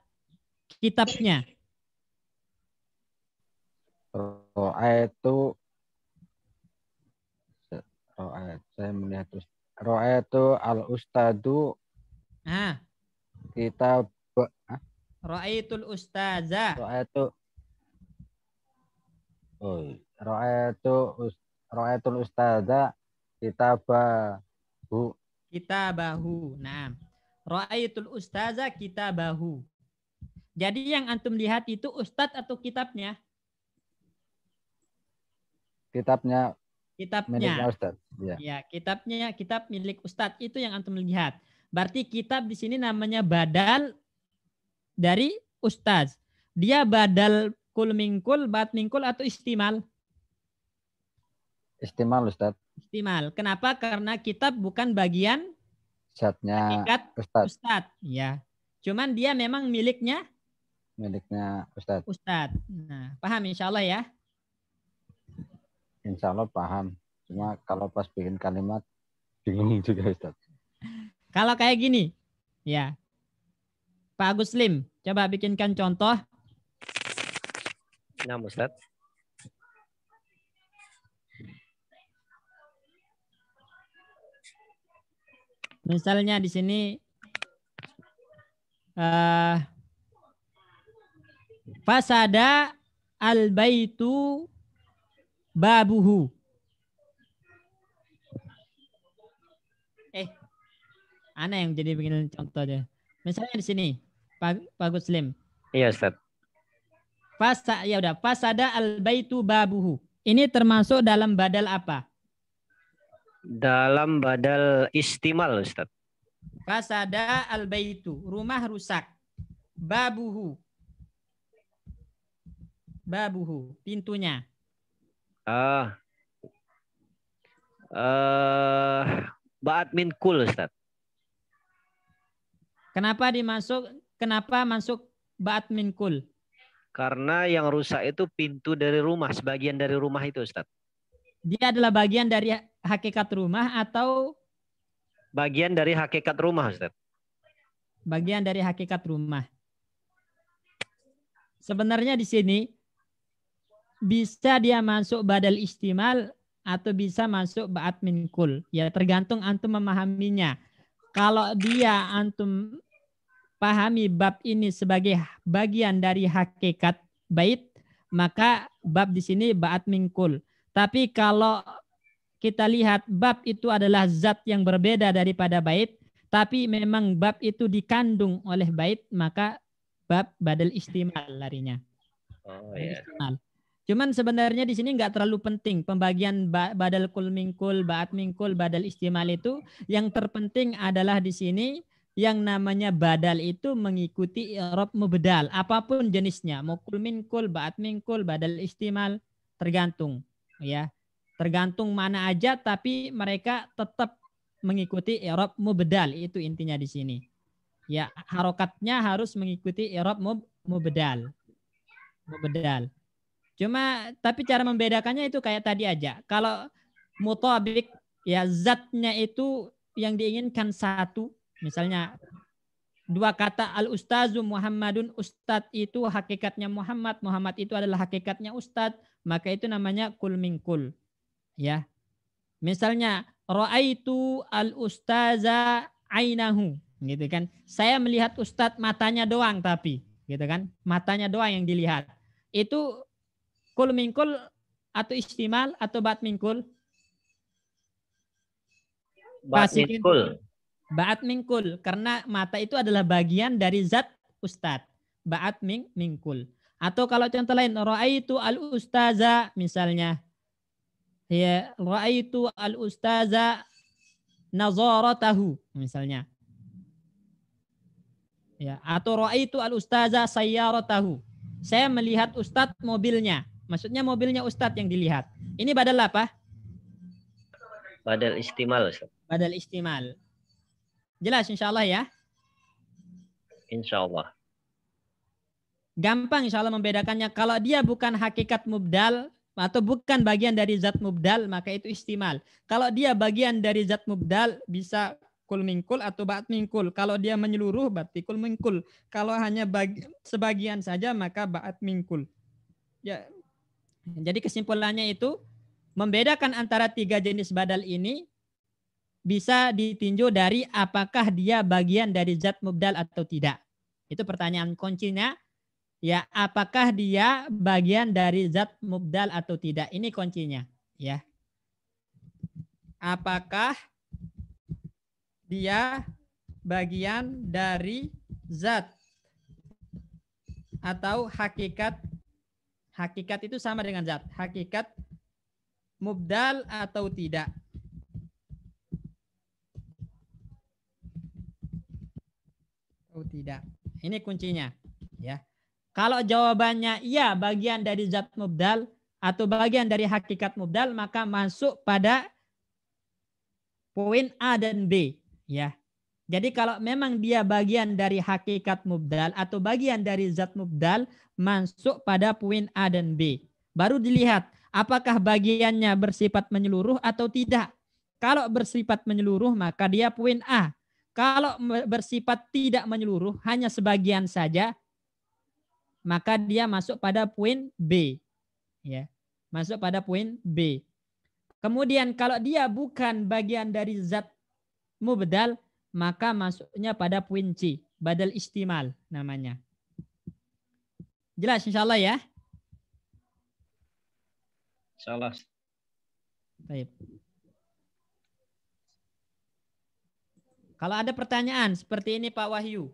kitabnya. Saya melihat Ro'aitu al-ustadu kitab Ro'aitul ustaza. Ro'aitul ustaza kitabahu. Nah, Ra'aitul ustaza kitabahu. Jadi yang antum lihat itu ustadz atau kitabnya? Kitabnya miliknya ustadz. Ya, kitab milik ustadz itu yang antum lihat. Berarti kitab di sini namanya badal dari ustadz. Dia badal kul minkul, ba'at minkul atau istimal? Istimal ustadz. Istimal. Kenapa? Karena kitab bukan bagian zatnya ustadz. Ya. Cuman dia memang miliknya ustadz. Nah, paham insya Allah ya? Insya Allah paham. Cuma kalau pas bikin kalimat bingung juga ustadz. Kalau kayak gini, ya. Pak Agus Lim, coba bikinkan contoh. Nah, Ustadz. Misalnya di sini fasada al-baitu babuhu. Ana yang jadi bikin contoh deh. Misalnya di sini Pak Guslim. Iya, Ustaz. Fasada al-baitu babuhu. Ini termasuk dalam badal apa? Dalam badal istimal, Ustaz. Fasada al-baitu, rumah rusak. Babuhu, pintunya. Ba'at minkul, Ustaz. Kenapa masuk ba'at minkul? Karena yang rusak itu pintu dari rumah, sebagian dari rumah itu, Ustaz. Dia adalah bagian dari hakikat rumah atau bagian dari hakikat rumah, Ustaz? Bagian dari hakikat rumah. Sebenarnya di sini bisa dia masuk badal istimal atau bisa masuk ba'at minkul. Ya tergantung antum memahaminya. Kalau dia antum pahami bab ini sebagai bagian dari hakikat bait, maka bab di sini ba'at mingkul. Tapi kalau kita lihat bab itu adalah zat yang berbeda daripada bait, tapi memang bab itu dikandung oleh bait, maka bab badal istimal larinya. Oh ya. Istimal. Cuman sebenarnya di sini nggak terlalu penting pembagian badal kul mingkul, ba'at mingkul, badal istimal itu. Yang terpenting adalah di sini yang namanya badal itu mengikuti i'rab mubdal, apapun jenisnya, mau kul mingkul, ba'at mingkul, badal istimal, tergantung ya. Tergantung mana aja, tapi mereka tetap mengikuti i'rab mubdal, itu intinya di sini. Ya, harokatnya harus mengikuti i'rab mubdal. Mubdal. Cuma tapi cara membedakannya itu kayak tadi aja. Kalau mutabik ya zatnya itu yang diinginkan satu, misalnya dua kata al-ustazu Muhammadun, ustadz itu hakikatnya Muhammad, Muhammad itu adalah hakikatnya ustadz, maka itu namanya kul mingkul. Ya. Misalnya ra'aitu al-ustaza ainahu, gitu kan. Saya melihat ustadz matanya doang tapi, gitu kan. Matanya doang yang dilihat. Itu kul mingkul atau istimal atau ba'at mingkul? Ba'at mingkul. Ba'at mingkul, karena mata itu adalah bagian dari zat ustadz. Ba'at mingkul. Atau kalau contoh lain, ra'aitu al-ustaza misalnya. Ya, ra'aitu al-ustaza nazaratahu misalnya. Ya, atau ra'aitu al-ustaza sayyaratahu. Saya melihat ustadz mobilnya. Maksudnya mobilnya ustadz yang dilihat. Ini badal apa? Badal istimal, Ustaz. Badal istimal. Jelas insyaallah ya? Insyaallah. Gampang insyaallah membedakannya. Kalau dia bukan hakikat mubdal atau bukan bagian dari zat mubdal, maka itu istimal. Kalau dia bagian dari zat mubdal, bisa kul mingkul atau ba'at mingkul. Kalau dia menyeluruh, berarti kul mingkul. Kalau hanya sebagian saja, maka ba'at mingkul. Ya, jadi kesimpulannya itu membedakan antara tiga jenis badal ini bisa ditinjau dari apakah dia bagian dari zat mubdal atau tidak. Itu pertanyaan kuncinya. Ya, apakah dia bagian dari zat mubdal atau tidak? Ini kuncinya, ya. Apakah dia bagian dari zat atau hakikat? Hakikat itu sama dengan zat. Hakikat mubdal atau tidak? Atau tidak. Ini kuncinya, ya. Kalau jawabannya iya bagian dari zat mubdal atau bagian dari hakikat mubdal, maka masuk pada poin A dan B, ya. Jadi kalau memang dia bagian dari hakikat mubdal atau bagian dari zat mubdal, masuk pada poin A dan B. Baru dilihat apakah bagiannya bersifat menyeluruh atau tidak. Kalau bersifat menyeluruh maka dia poin A. Kalau bersifat tidak menyeluruh, hanya sebagian saja, maka dia masuk pada poin B. Ya, masuk pada poin B. Kemudian kalau dia bukan bagian dari zat mubdal, maka masuknya pada poin C, badal istimal namanya. Jelas insyaallah ya? Insyaallah. Baik. Kalau ada pertanyaan seperti ini Pak Wahyu.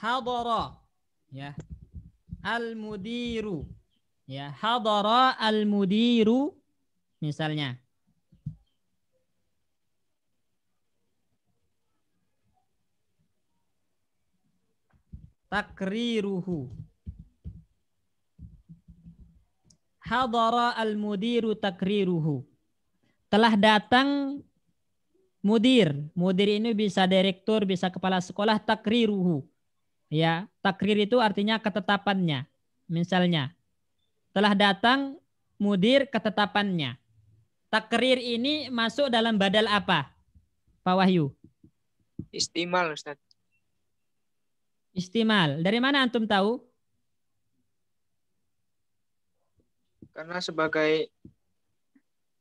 Hadara, ya, al-mudiru, ya, hadara al-mudiru misalnya. Takriruhu, hadara al-mudiru takriruhu. Telah datang mudir. Mudir ini bisa direktur, bisa kepala sekolah. Takriruhu. Ya, takrir itu artinya ketetapannya. Misalnya, telah datang mudir ketetapannya. Takrir ini masuk dalam badal apa? Pak Wahyu? Istimal, Ustaz. Istimal. Dari mana antum tahu? Karena sebagai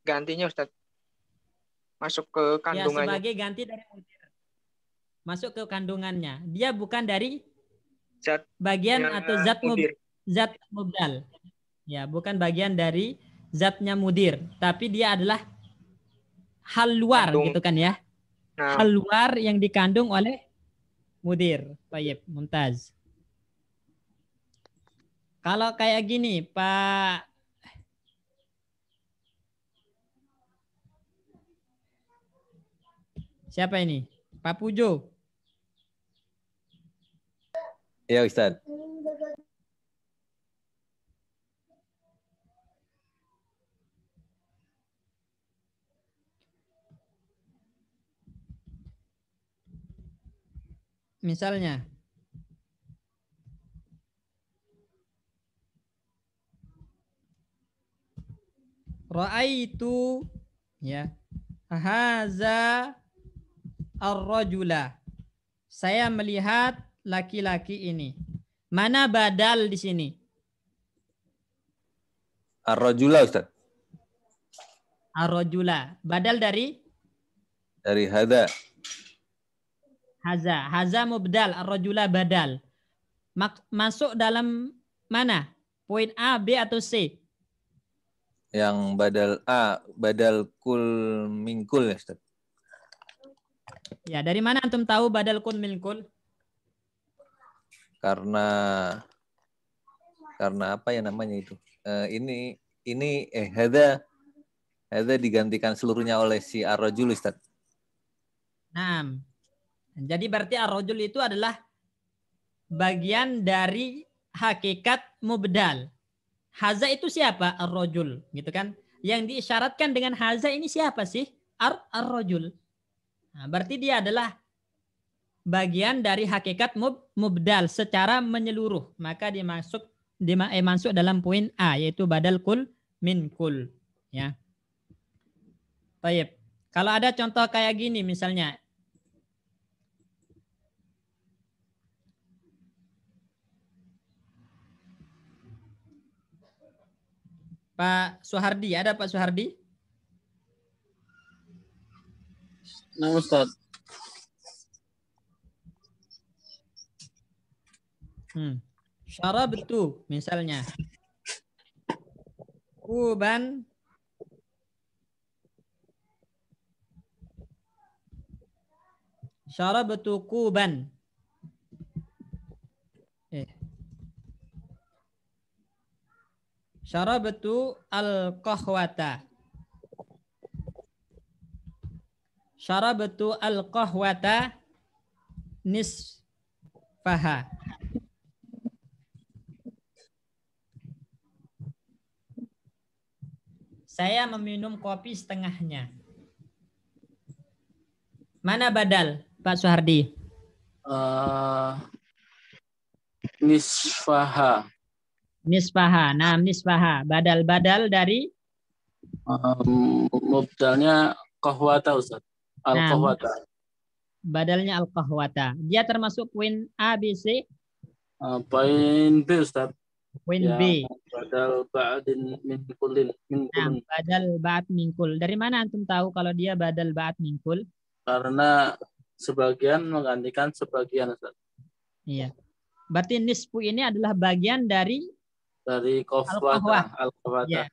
gantinya Ustaz. Masuk ke Ya, kandungannya. sebagai ganti dari mudir. Masuk ke kandungannya. Dia bukan dari Zat bagian yang atau zat mudir. zat mubdal. Ya, bukan bagian dari zatnya mudir, tapi dia adalah hal luar Kandung. gitu kan ya. Nah, Hal luar yang dikandung oleh mudir. Baik, mumtaz. Kalau kayak gini, Pak siapa ini? Pak Pujo. Ya Ustaz. Misalnya, ra'aitu ya haza ar-rajula. Saya melihat laki-laki ini. Mana badal di sini? Ar-rajula Ustaz. Ar-rajula. Badal dari Dari hada. haza. Haza mubdal, ar-rajula badal. Masuk dalam mana? Poin A, B atau C? Yang badal A, badal kul mingkul ya Ustaz. Ya, dari mana antum tahu badal kun min kul? Karena apa ya namanya itu? Hada digantikan seluruhnya oleh si ar-rajul Ustaz. Nah, jadi berarti ar-rajul itu adalah bagian dari hakikat mubdal. Haza itu siapa? Ar-rajul, gitu kan? Yang diisyaratkan dengan haza ini siapa sih? Ar-rajul. Nah, berarti dia adalah bagian dari hakikat mubdal secara menyeluruh. Maka dia masuk dalam poin A, yaitu badal kul min kul. Ya. Baik. Kalau ada contoh kayak gini misalnya, Pak Suhardi, ada Pak Suhardi? Nah, Ustaz. Syarabtu misalnya. Kuban syarabtu kuban. Syarabtu al-qahwata. Syarabtu al-qahwata nisfaha. Saya meminum kopi setengahnya. Mana badal, Pak Suhardi? Nisfaha. Nisfaha. Nah, nisfaha. Badal-badal dari? Mubdalnya qahwata, Ustaz. Al-qahwata. Nah, badalnya al-qahwata. Dia termasuk poin A, B, C? Poin B, Ustaz. Poin ya, B. Badal ba'din min kullin. Nah, badal ba'd min kul. Dari mana antum tahu kalau dia badal ba'd min kul? Karena sebagian menggantikan sebagian, Ustaz. Iya. Berarti nisfu ini adalah bagian dari qahwata, al-qahwata. Ya.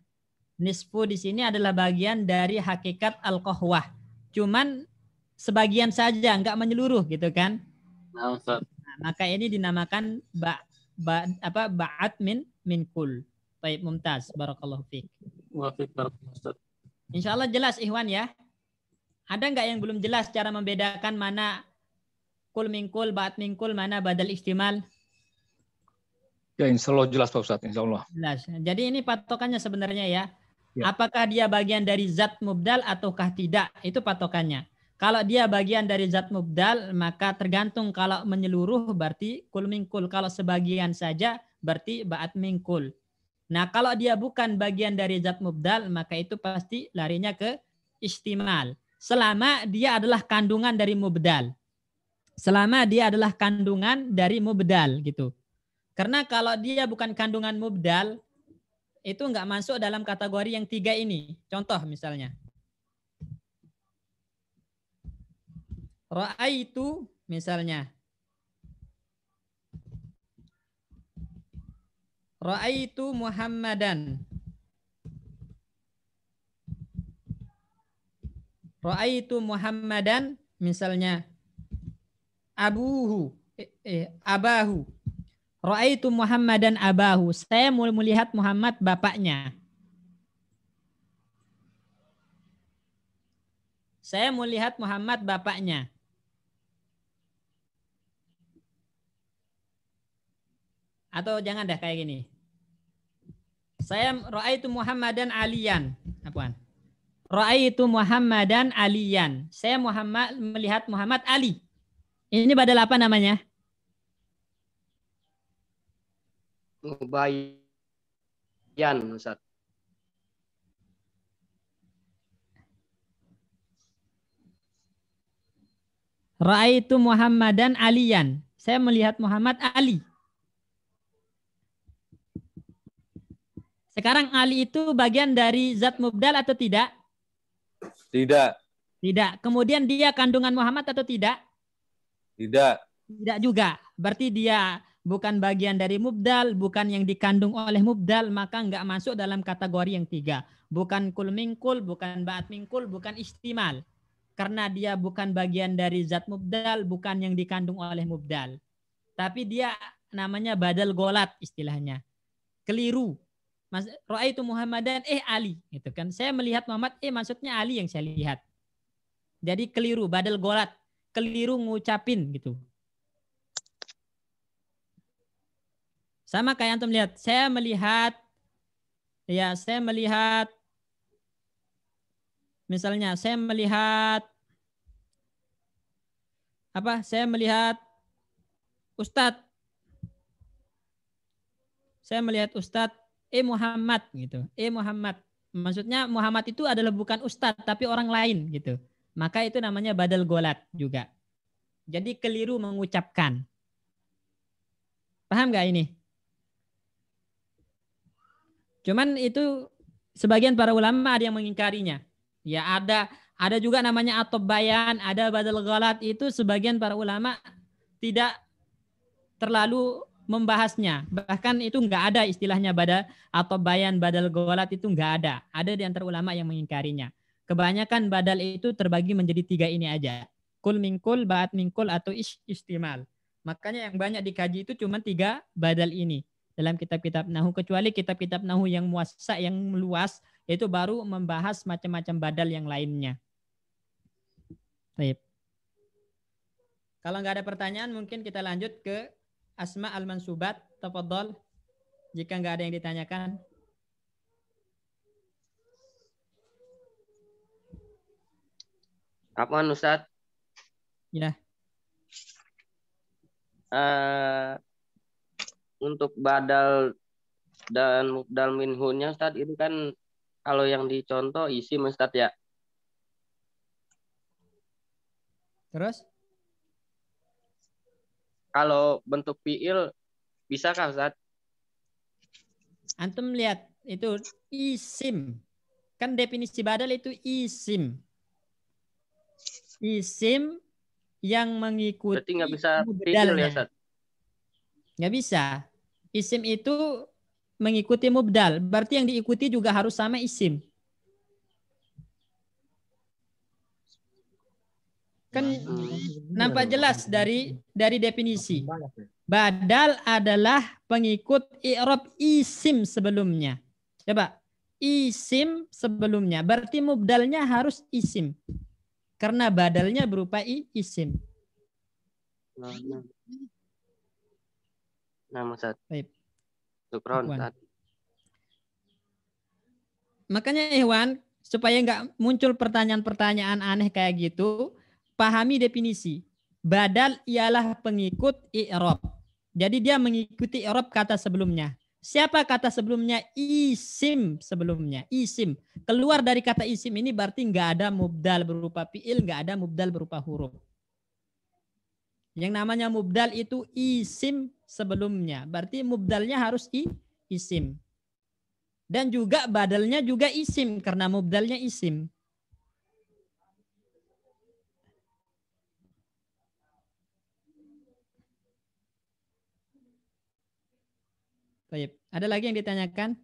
Nisfu di sini adalah bagian dari hakikat al-qahwah. Cuman sebagian saja, enggak menyeluruh gitu kan? Nah, Ustaz. Nah, maka ini dinamakan ba'at min kul. Baik, mumtaz. Barakallahu fiik. Wa fiik barakallahu, Ustaz. Insyaallah jelas Ikhwan ya. Ada enggak yang belum jelas cara membedakan mana kul min kul, ba'at min kul, mana badal istimal? Ya, insya Allah jelas Pak Ustaz, insya Allah. Jelas. Jadi ini patokannya sebenarnya ya. Ya. Apakah dia bagian dari zat mubdal ataukah tidak? Itu patokannya. Kalau dia bagian dari zat mubdal, maka tergantung kalau menyeluruh berarti kul min kul. Kalau sebagian saja berarti ba'at min kul. Nah, kalau dia bukan bagian dari zat mubdal, maka itu pasti larinya ke istimal. Selama dia adalah kandungan dari mubdal. Selama dia adalah kandungan dari mubdal gitu. Karena kalau dia bukan kandungan mubdal, itu nggak masuk dalam kategori yang 3 ini. Contoh misalnya. Ra'aitu misalnya. Ra'aitu Muhammadan. Ra'aitu Muhammadan misalnya. Abuhu. Abahu. Ra'aitu Muhammadan abahu. Saya melihat Muhammad bapaknya. Saya melihat Muhammad bapaknya. Atau jangan dah kayak gini. Saya ra'aitu Muhammadan aliyan. Apaan? Ra'aitu Muhammadan aliyan. Saya melihat Muhammad Ali. Ini badal apa namanya? Mubayyan, Ustaz. Ra'aitu Muhammadan aliyan. Saya melihat Muhammad Ali. Sekarang Ali itu bagian dari zat mubdal atau tidak? Tidak. Tidak. Kemudian dia kandungan Muhammad atau tidak? Tidak. Tidak juga. Berarti dia bukan bagian dari mubdal, bukan yang dikandung oleh mubdal, maka nggak masuk dalam kategori yang 3. Bukan kul mingkul, bukan ba'at mingkul, bukan istimal. Karena dia bukan bagian dari zat mubdal, bukan yang dikandung oleh mubdal. Tapi dia namanya badal golat istilahnya. Keliru. Ra'aitu Muhammadan Ali gitu kan. Saya melihat Muhammad maksudnya Ali yang saya lihat. Jadi keliru, badal golat. Keliru ngucapin gitu. Sama kayak antum lihat, saya melihat misalnya saya melihat apa? Saya melihat Ustadz. Saya melihat Ustadz Muhammad gitu. Muhammad. Maksudnya Muhammad itu adalah bukan Ustadz tapi orang lain gitu. Maka itu namanya badal golat juga. Jadi keliru mengucapkan. Paham nggak ini? Cuman itu sebagian para ulama ada yang mengingkarinya. Ya ada juga namanya atop bayan, ada badal golat, itu sebagian para ulama tidak terlalu membahasnya. Bahkan itu nggak ada istilahnya badal atau bayan, badal golat itu nggak ada. Ada di antara ulama yang mengingkarinya. Kebanyakan badal itu terbagi menjadi 3 ini aja. Kul mingkul, ba'at mingkul, atau istimal. Makanya yang banyak dikaji itu cuma 3 badal ini dalam kitab-kitab nahu. Kecuali kitab-kitab nahu yang muassa, yang luas, itu baru membahas macam-macam badal yang lainnya. Baik. Kalau nggak ada pertanyaan mungkin kita lanjut ke asma al-mansubat. Tafadhol. Jika nggak ada yang ditanyakan. Apaan, Ustaz? Ya. Untuk badal dan mubdal minhunya, Ustaz, itu kan kalau yang dicontoh isim, Ustaz, ya. Terus? Kalau bentuk fiil bisakah, Ustaz? Antum lihat itu isim. Kan definisi badal itu isim. Isim yang mengikuti. Berarti nggak bisa fiil ya, Ustaz? Nggak bisa. Isim itu mengikuti mubdal. Berarti yang diikuti juga harus sama isim. Kan nampak jelas dari definisi. Badal adalah pengikut i'rab isim sebelumnya. Coba. Isim sebelumnya. Berarti mubdalnya harus isim. Karena badalnya berupa isim. Nah, Ustaz. Baik. Syukron, Ustaz. Makanya Ikhwan, supaya nggak muncul pertanyaan-pertanyaan aneh kayak gitu, pahami definisi. Badal ialah pengikut i'rab. Jadi dia mengikuti i'rab kata sebelumnya. Siapa kata sebelumnya? Isim sebelumnya. Isim. Keluar dari kata isim ini berarti nggak ada mubdal berupa fi'il, nggak ada mubdal berupa huruf. Yang namanya mubdal itu isim sebelumnya. Berarti mubdalnya harus isim. Dan juga badalnya juga isim karena mubdalnya isim. Baik, ada lagi yang ditanyakan?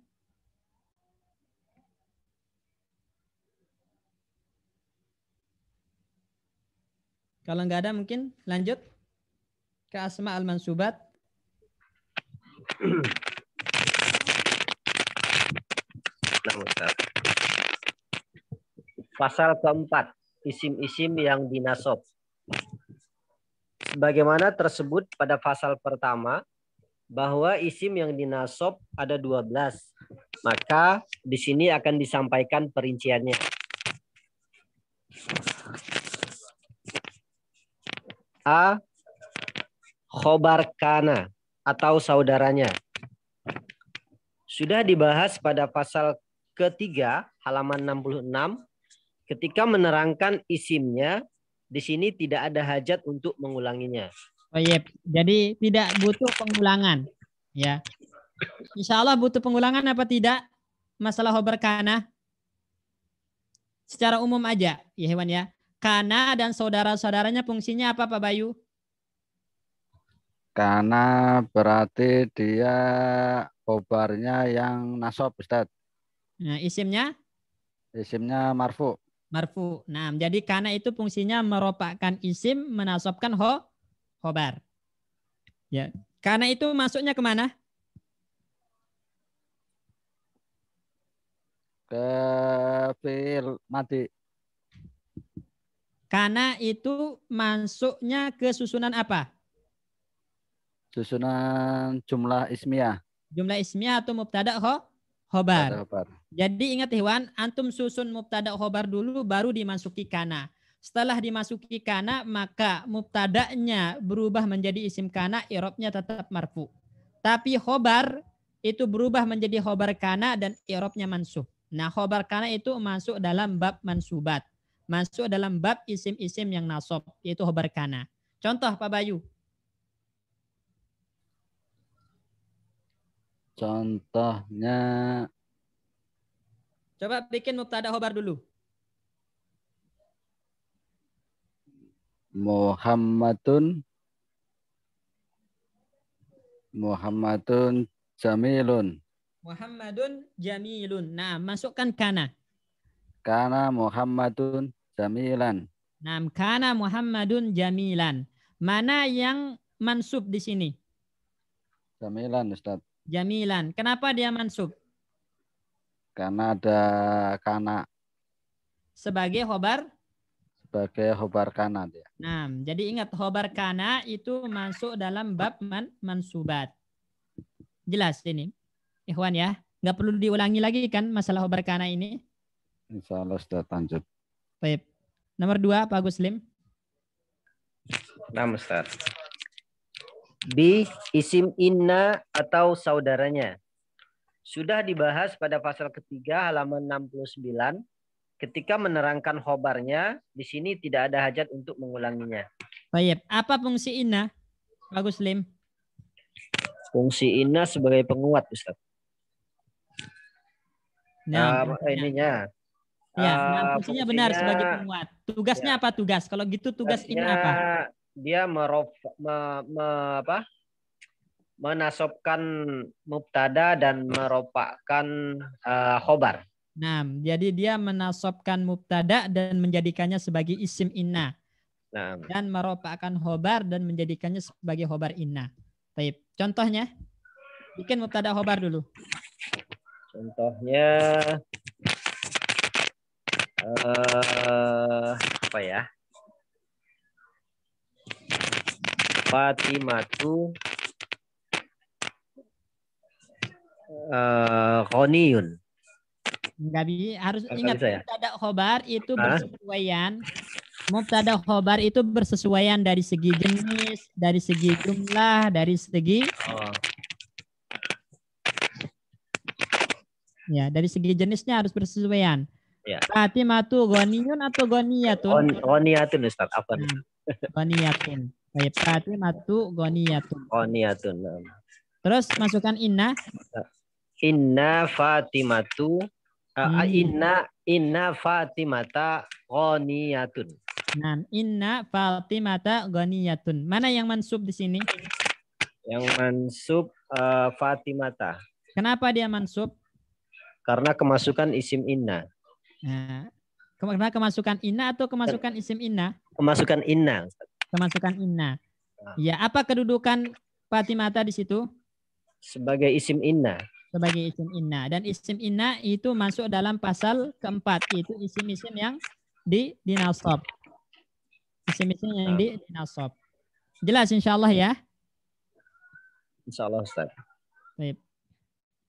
Kalau nggak ada mungkin lanjut ke asma al-mansubat. Nah, Ustaz. Pasal keempat, isim-isim yang dinasob. Sebagaimana tersebut pada pasal pertama, bahwa isim yang dinasob ada 12. Maka di sini akan disampaikan perinciannya. A. Khobar kana atau saudaranya. Sudah dibahas pada pasal ketiga halaman 66 ketika menerangkan isimnya, di sini tidak ada hajat untuk mengulanginya. Baik, jadi tidak butuh pengulangan, ya. Insya Allah butuh pengulangan apa tidak? Masalah khobar kana secara umum aja, ya hewan ya. Kana dan saudara-saudaranya fungsinya apa Pak Bayu? Karena berarti dia khobarnya yang nasob, Ustaz. Nah, isimnya Isimnya marfu. marfu. Nah, jadi kana itu fungsinya meropakkan isim, menasobkan khobar. Ya, kana itu masuknya kemana? Ke fi'il madi. Kana itu masuknya ke susunan apa? Susunan jumlah ismiyah. Jumlah ismiyah atau mubtada khobar. Khobar. Jadi ingat Iwan, antum susun mubtada khobar dulu baru dimasuki kana. Setelah dimasuki kana, maka mubtada'nya berubah menjadi isim kana, i'rabnya tetap marfu. Tapi khobar itu berubah menjadi khobar kana dan i'rabnya mansub. Nah, khobar kana itu masuk dalam bab mansubat. Masuk dalam bab isim-isim yang nasob, yaitu khobar kana. Contoh Pak Bayu. Contohnya Coba bikin mubtada khobar dulu. Muhammadun jamilun. Muhammadun jamilun. Nah, masukkan kana. Kana Muhammadun jamilan. Nah, kana Muhammadun jamilan. Mana yang mansub di sini? Jamilan, Ustaz. Jamilan. Kenapa dia mansub? Karena ada kana Sebagai khobar. sebagai khobar kana dia. Nah, jadi ingat khobar kana itu masuk dalam bab mansubat. Jelas ini, ikhwan ya. Nggak perlu diulangi lagi kan masalah khobar kana ini. Insya Allah sudah lanjut. Baik. Nomor 2, Pak Guslim. Nah, Ustaz. B. Isim inna atau saudaranya. Sudah dibahas pada pasal ketiga halaman 69 ketika menerangkan khobarnya, di sini tidak ada hajat untuk mengulanginya. Baik. Apa fungsi inna, Pak Guslim? Fungsi inna sebagai penguat, Ustaz. Nah, ininya. Ya, nah, fungsinya benar sebagai penguat. Tugasnya apa tugas? Kalau gitu tugas ini apa? Dia menasobkan mubtada dan meropakkan khobar. Nah, jadi dia menasobkan mubtada dan menjadikannya sebagai isim inna. Nah. Dan meropakkan khobar dan menjadikannya sebagai khobar inna. Baik. Contohnya, bikin mubtada khobar dulu. Contohnya apa ya? Fatimatu ghaniyun. Enggak harus ingat bisa ya? mubtada khobar itu bersesuaian. Mubtada khobar itu bersesuaian dari segi jenis, dari segi jumlah, dari segi ya, dari segi jenisnya harus bersesuaian. Ya. Fatimatu ghaniyun atau ghaniyatun? Ghaniyatun, Ustaz. Apa? Ghaniyatun. Baik, Fatimatu ghaniyatun. Ghaniyatun. Terus masukkan inna. Inna Fatimatu inna Fatimata ghaniyatun. Nah, inna Fatimata ghaniyatun. Mana yang mansub di sini? Yang mansub Fatimata. Kenapa dia mansub? Karena kemasukan isim inna. Nah, karena kemasukan inna atau kemasukan isim inna? Kemasukan inna. Kemasukan inna. Ya, apa kedudukan Fatimata di situ? Sebagai isim inna. Sebagai isim inna. Dan isim inna itu masuk dalam pasal keempat. Itu isim-isim yang dinasab. Isim-isim yang dinasab. Jelas insya Allah ya? Insya Allah Ustaz. Baik.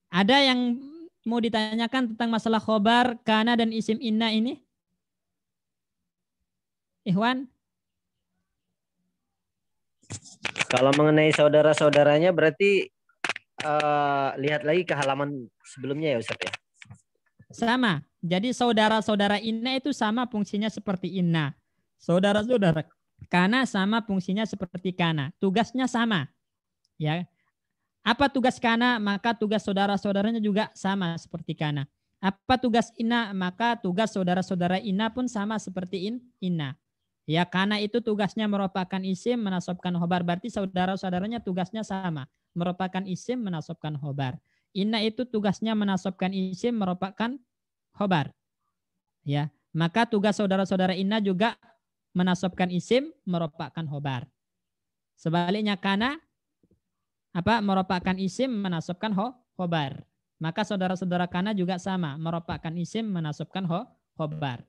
Ada yang mau ditanyakan tentang masalah khobar, kana, dan isim inna ini? Ikhwan? Kalau mengenai saudara-saudaranya berarti lihat lagi ke halaman sebelumnya ya Ustaz ya? Sama. Jadi saudara-saudara inna itu sama fungsinya seperti inna. Saudara-saudara kana sama fungsinya seperti kana. Tugasnya sama. Ya. Apa tugas kana? Maka tugas saudara-saudaranya juga sama seperti kana. Apa tugas inna? Maka tugas saudara-saudara inna pun sama seperti inna. Ya, kana itu tugasnya merupakan isim menasabkan khobar. Berarti saudara-saudaranya tugasnya sama. Merupakan isim menasabkan khobar. Inna itu tugasnya menasabkan isim merupakan khobar. Ya, maka tugas saudara-saudara inna juga menasabkan isim merupakan khobar. Sebaliknya kana merupakan isim menasabkan khobar. Maka saudara-saudara kana juga sama, merupakan isim menasabkan khobar.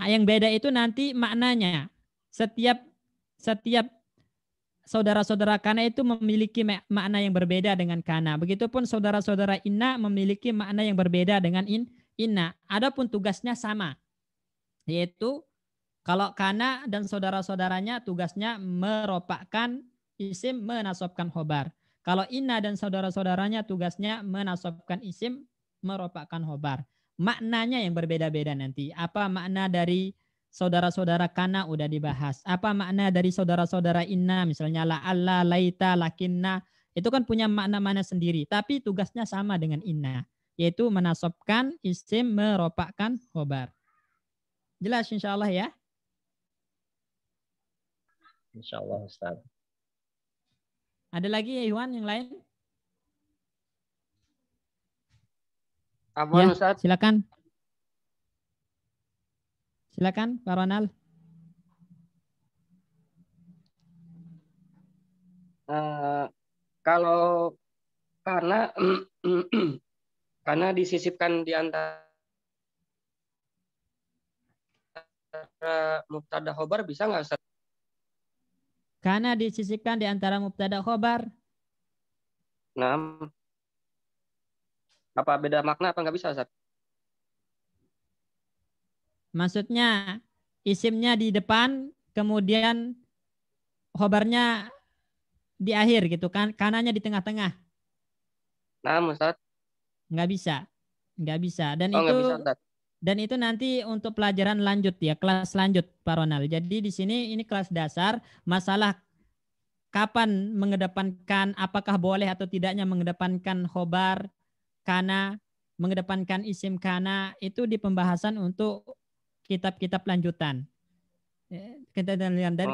Yang beda itu nanti maknanya. Setiap saudara-saudara kana itu memiliki makna yang berbeda dengan kana. Begitupun saudara-saudara inna memiliki makna yang berbeda dengan inna. Adapun tugasnya sama. Yaitu kalau kana dan saudara-saudaranya tugasnya merupakan isim menasabkan khobar. Kalau inna dan saudara-saudaranya tugasnya menasabkan isim merupakan khobar. Maknanya yang berbeda-beda nanti. Apa makna dari saudara-saudara kana udah dibahas. Apa makna dari saudara-saudara inna misalnya la'alla, laita, lakinna. Itu kan punya makna-makna sendiri. Tapi tugasnya sama dengan inna. Yaitu menasabkan isim merupakan khobar. Jelas insya Allah ya? Insya Allah Ustaz. Ada lagi ya Iwan yang lain? Apa Ya, Ustaz? silakan. Silakan Pak Ronald. Kalau karena disisipkan di antara mubtada khobar bisa nggak Ustaz? Karena disisipkan di antara mubtada khobar. Nah, apa beda makna apa nggak bisa Ustaz? Maksudnya isimnya di depan, kemudian khobarnya di akhir gitu kan, kanannya di tengah-tengah. Nah, Ustaz. Nggak bisa. Nggak bisa. Dan nggak bisa, Ustaz. Dan itu nanti untuk pelajaran lanjut ya, kelas lanjut Pak Ronald. Jadi di sini ini kelas dasar, masalah kapan mengedepankan, apakah boleh atau tidaknya mengedepankan khobar, kana, mengedepankan isim kana, itu di pembahasan untuk kitab-kitab lanjutan.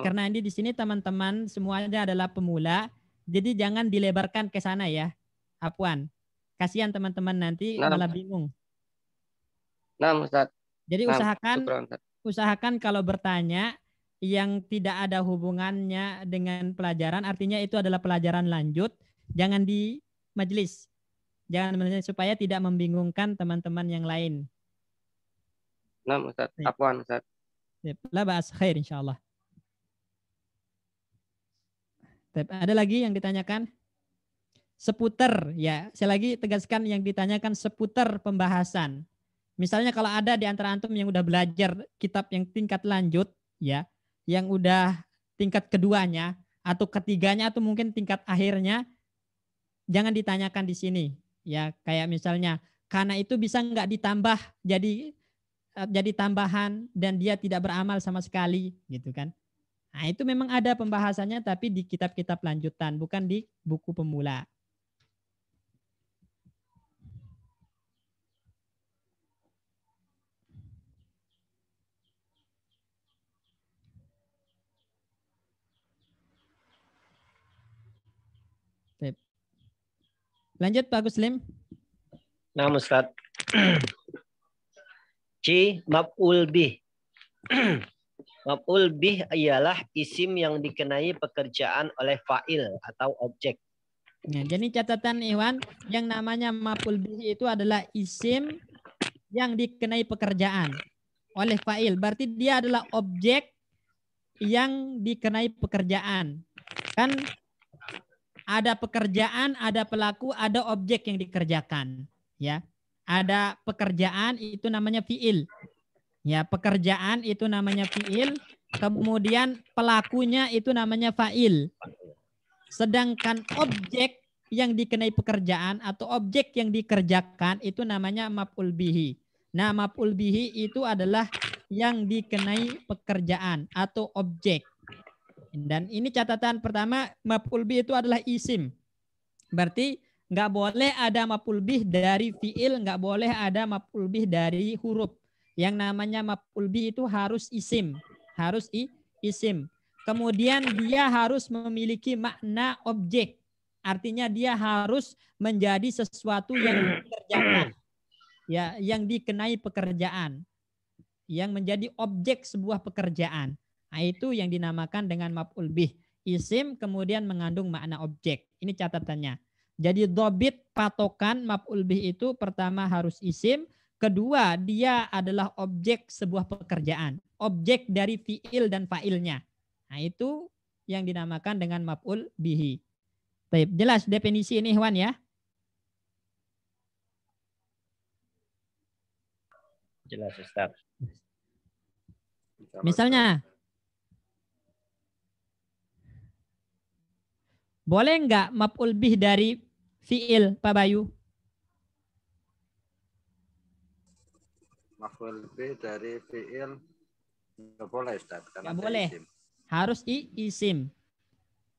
Karena ini di sini teman-teman semuanya adalah pemula, jadi jangan dilebarkan ke sana ya, Afwan. Kasihan teman-teman nanti malah bingung. Nah, Ustaz. Jadi usahakan kalau bertanya yang tidak ada hubungannya dengan pelajaran, artinya itu adalah pelajaran lanjut, jangan di majelis. Jangan supaya tidak membingungkan teman-teman yang lain. Nah, Ustaz. Afwan, Ustaz. La ba'as khair insyaallah. Ada lagi yang ditanyakan? Seputar ya, saya lagi tegaskan yang ditanyakan seputar pembahasan. Misalnya kalau ada di antara antum yang udah belajar kitab yang tingkat lanjut ya, yang udah tingkat keduanya atau ketiganya atau mungkin tingkat akhirnya, jangan ditanyakan di sini ya. Kayak misalnya karena itu bisa nggak ditambah jadi tambahan dan dia tidak beramal sama sekali gitu kan. Nah, itu memang ada pembahasannya tapi di kitab-kitab lanjutan, bukan di buku pemula. Lanjut Pak Guslim. Nah, Ustaz. C. Maf'ul bih. Maf'ul bih ialah isim yang dikenai pekerjaan oleh fa'il atau objek. Nah, jadi catatan Iwan, yang namanya maf'ul bih itu adalah isim yang dikenai pekerjaan oleh fa'il. Berarti dia adalah objek yang dikenai pekerjaan. Kan ada pekerjaan, ada pelaku, ada objek yang dikerjakan. Ya, ada pekerjaan itu namanya fi'il. Ya, pekerjaan itu namanya fi'il. Kemudian pelakunya itu namanya fa'il. Sedangkan objek yang dikenai pekerjaan atau objek yang dikerjakan itu namanya maf'ul bihi. Nah, maf'ul bihi itu adalah yang dikenai pekerjaan atau objek. Dan ini catatan pertama, maf'ul bih itu adalah isim. Berarti nggak boleh ada maf'ul bih dari fi'il, nggak boleh ada maf'ul bih dari huruf. Yang namanya maf'ul bih itu harus isim, harus isim. Kemudian dia harus memiliki makna objek. Artinya dia harus menjadi sesuatu yang dikerjakan, ya, yang dikenai pekerjaan, yang menjadi objek sebuah pekerjaan. Nah, itu yang dinamakan dengan maf'ul bih. Isim kemudian mengandung makna objek. Ini catatannya. Jadi dobit patokan maf'ul bih itu pertama harus isim. Kedua, dia adalah objek sebuah pekerjaan. Objek dari fi'il dan fa'ilnya. Nah, itu yang dinamakan dengan maf'ul bihi. Baik, jelas definisi ini Ikhwan ya? Jelas Ustaz. Misalnya, boleh nggak maf'ul bih dari fi'il, Pak Bayu? Maf'ul bih dari fi'il nggak boleh Ustaz. Nggak boleh. Isim. Harus isim.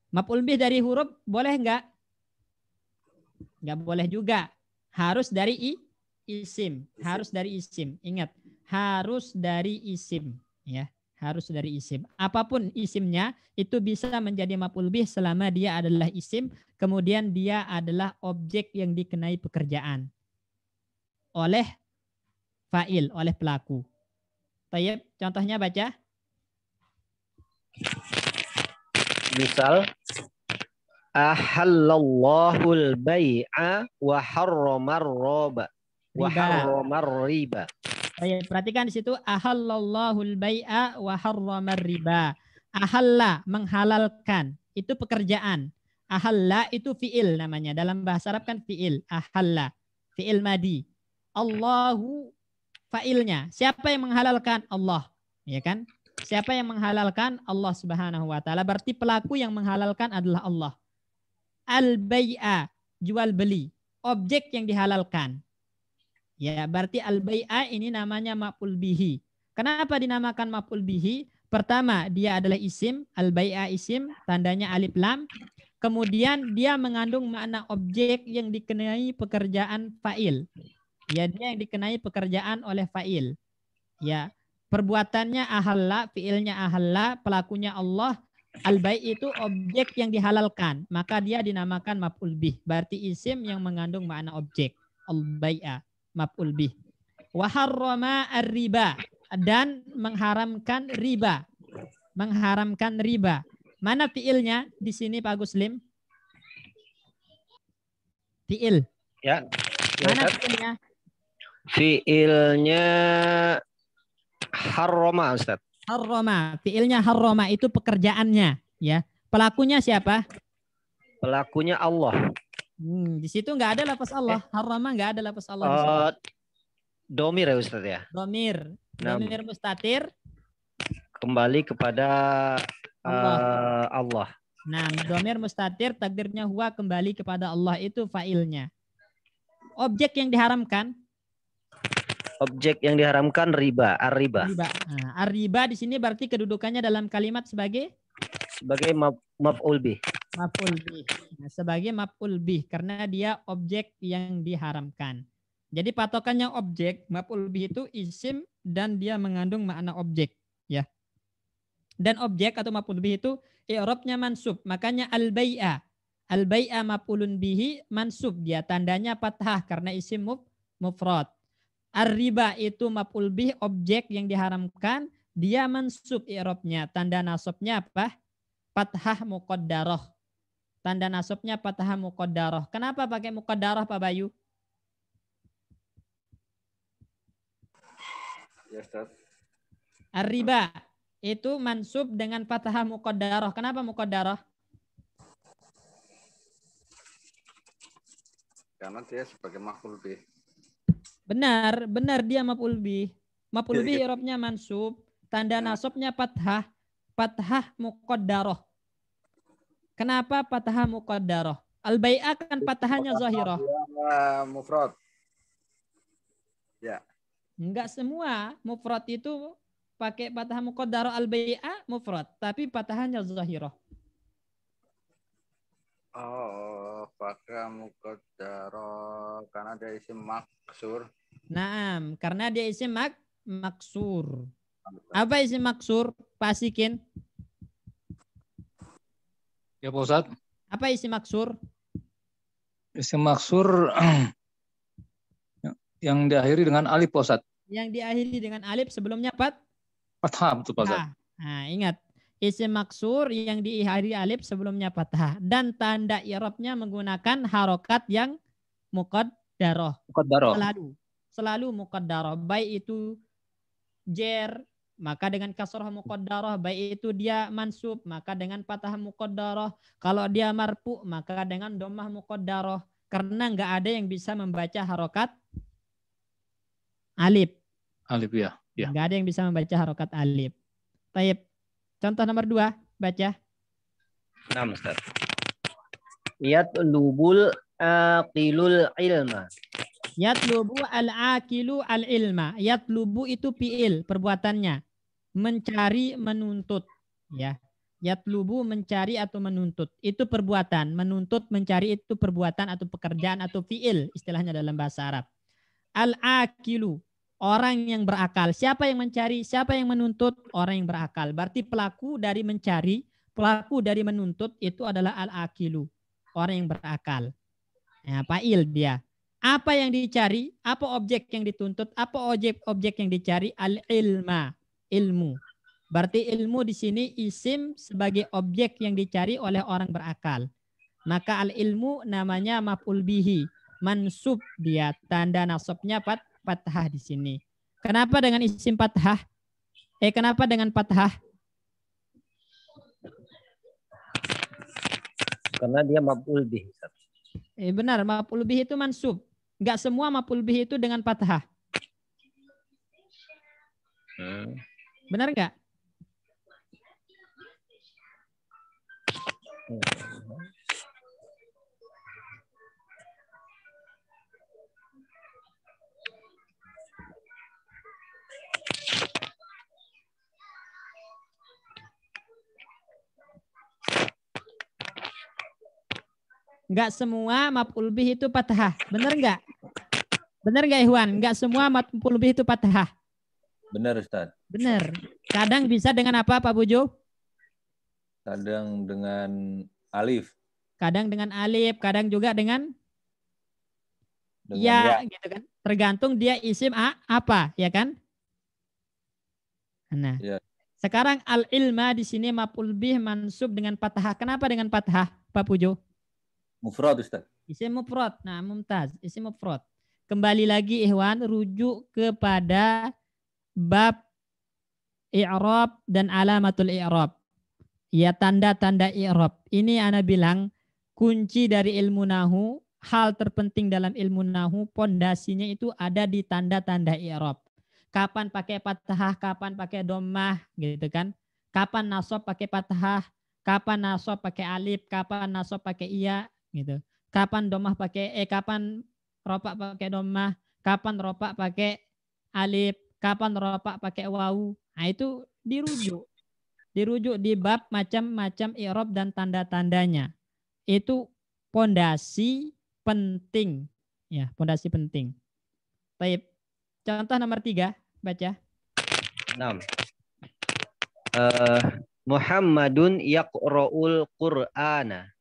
Maf'ul bih dari huruf boleh nggak? Nggak boleh juga. Harus dari isim. Harus dari isim. Ingat, harus dari isim. Ya. Harus dari isim. Apapun isimnya itu bisa menjadi maf'ul bih selama dia adalah isim, kemudian dia adalah objek yang dikenai pekerjaan oleh fa'il, oleh pelaku. Tayyib, contohnya baca. Misal, ahallallahul bai'a wa harramar riba. Wa harramar riba. Perhatikan di situ ahallallahul bai'a wa harramar riba. Ahalla menghalalkan, itu pekerjaan. Ahalla itu fi'il namanya. Dalam bahasa Arab kan fi'il. Ahalla, fi'il madi. Allahu fa'ilnya. Siapa yang menghalalkan? Allah, ya kan? Siapa yang menghalalkan? Allah Subhanahu wa taala. Berarti pelaku yang menghalalkan adalah Allah. Al-bai'a, jual beli, objek yang dihalalkan. Ya, berarti al-bai'a ini namanya maf'ul bihi. Kenapa dinamakan maf'ul bihi? Pertama, dia adalah isim, al-bai'a isim, tandanya alif lam. Kemudian dia mengandung makna objek yang dikenai pekerjaan fa'il. Ya, dia yang dikenai pekerjaan oleh fa'il. Ya, perbuatannya ahalla, fi'ilnya ahalla, pelakunya Allah. Al-bai' itu objek yang dihalalkan, maka dia dinamakan maf'ul bih. Berarti isim yang mengandung makna objek. Al-bai'a, maf'ul bih. Wa harrama ar-riba, dan mengharamkan riba. Mengharamkan riba. Mana fi'ilnya di sini Pak Guslim? Fi'il. Ya. Mana fi'ilnya? Fi'ilnya harrama Ustaz. Harrama, fi'ilnya harrama itu pekerjaannya, ya. Pelakunya siapa? Pelakunya Allah. Di situ nggak ada lafaz Allah. Harrama nggak ada lafaz Allah di situ. Domir ya Ustaz ya. Domir. Domir mustatir. Kembali kepada Allah. Nah, domir mustatir takdirnya huwa kembali kepada Allah, itu fa'ilnya. Objek yang diharamkan. Objek yang diharamkan riba, ar-riba. Nah, ar-riba di sini berarti kedudukannya dalam kalimat sebagai sebagai maf'ul bih. Maf'ul bih. Nah, sebagai maf'ul bih karena dia objek yang diharamkan. Jadi patokannya objek, maf'ul bih itu isim dan dia mengandung makna objek, ya. Dan objek atau maf'ul bih itu i'rabnya mansub. Makanya al-bai'a. Al-bai'a maf'ulun bihi mansub, dia tandanya fathah karena isim mufrad. Ar-riba itu maf'ul bih objek yang diharamkan, dia mansub i'rabnya. Tanda nasabnya apa? Fathah muqaddarah. Tanda nasabnya fathah muqaddarah. Kenapa pakai muqaddarah Pak Bayu? Ya, Ustaz. Ar-riba itu mansub dengan fathah muqaddarah. Kenapa muqaddarah? Karena dia sebagai maf'ul bih. Benar dia maf'ul bih. Maf'ul Ya, bih gitu. i'rabnya mansub, tanda nasabnya fathah muqaddarah. Kenapa fathah muqaddarah? Al-bai'ah kan fathahnya zahirah. Mufrad. Ya. Enggak semua mufrad itu pakai fathah muqaddarah, al-bai'ah mufrad, tapi fathahnya zahirah. Oh, pakai muqaddarah karena dia isim maksur. Naam, karena dia isim maksur. Apa isim maksur? Pasikin. Ya Pak Ustadz. Apa isim maksur? Isim maksur yang diakhiri dengan alif Pak Ustadz. Yang diakhiri dengan alif sebelumnya Fathah betul Pak Ustadz. Nah, ingat. Isim maksur yang diakhiri alif sebelumnya fathah. Dan tanda i'rabnya menggunakan harokat yang muqaddarah. Selalu muqaddarah. Baik itu jer, maka dengan kasrah muqaddarah. Baik itu dia mansub, maka dengan fathah muqaddarah. Kalau dia marfu, maka dengan dhammah muqaddarah. Karena nggak ada yang bisa membaca harokat alif. Alif ya. Nggak ada yang bisa membaca harokat alif. Taib. Contoh nomor 2, baca. Nah, Ustaz. Yatlubul aqilul ilma. Yatlubu al-aqilu al-ilma. Yatlubu itu fi'il, perbuatannya. Mencari, menuntut. Ya. Yatlubu mencari atau menuntut. Itu perbuatan. Menuntut, mencari itu perbuatan atau pekerjaan atau fi'il. Istilahnya dalam bahasa Arab. Al-aqilu. Orang yang berakal. Siapa yang mencari? Siapa yang menuntut? Orang yang berakal. Berarti pelaku dari mencari, pelaku dari menuntut itu adalah al-aqilu. Orang yang berakal. Ya, fa'il dia. Apa yang dicari? Apa objek yang dituntut? Apa objek yang dicari? Al-ilma. Ilmu. Berarti ilmu di sini isim sebagai objek yang dicari oleh orang berakal. Maka al-ilmu namanya maf'ul bihi. Mansub dia. Tanda nasabnya fathah di sini. Kenapa dengan isim fathah? Kenapa dengan fathah? Karena dia maf'ul bih. Benar, maf'ul bih itu mansub. Enggak semua maf'ul bih itu dengan fathah. Benar enggak? Enggak semua maf'ul bih itu fathah. Benar enggak? Benar enggak Ikhwan? Enggak semua maf'ul bih itu fathah. Benar Ustaz. Benar. Kadang bisa dengan apa Pak Bujo? Kadang dengan alif. Kadang dengan alif, kadang juga dengan ya gitu kan. Tergantung dia isim apa, ya kan? Nah. Ya. Sekarang al-ilma di sini maf'ul bih mansub dengan fathah. Kenapa dengan fathah, Pak Pujo? Mufrad Ustaz. Isim mufrad. Nah, mumtaz. Isim mufrad. Kembali lagi Ikhwan, rujuk kepada bab i'rab dan alamatul i'rab. Ya, tanda-tanda i'rab. Ini ana bilang kunci dari ilmu nahu, hal terpenting dalam ilmu nahu, pondasinya itu ada di tanda-tanda i'rab. Kapan pakai fathah, kapan pakai dhammah, gitu kan? Kapan nasab pakai fathah, kapan nasab pakai alif, kapan nasab pakai iya, gitu. Kapan dhammah pakai kapan rofa pakai dhammah, kapan rofa pakai alif, kapan rofa pakai wawu. Nah, itu dirujuk. dirujuk di bab macam-macam i'rab dan tanda-tandanya. Itu pondasi penting. Ya, pondasi penting. Baik. Contoh nomor 3, baca. 6. Muhammadun yaqra'ul Qur'ana.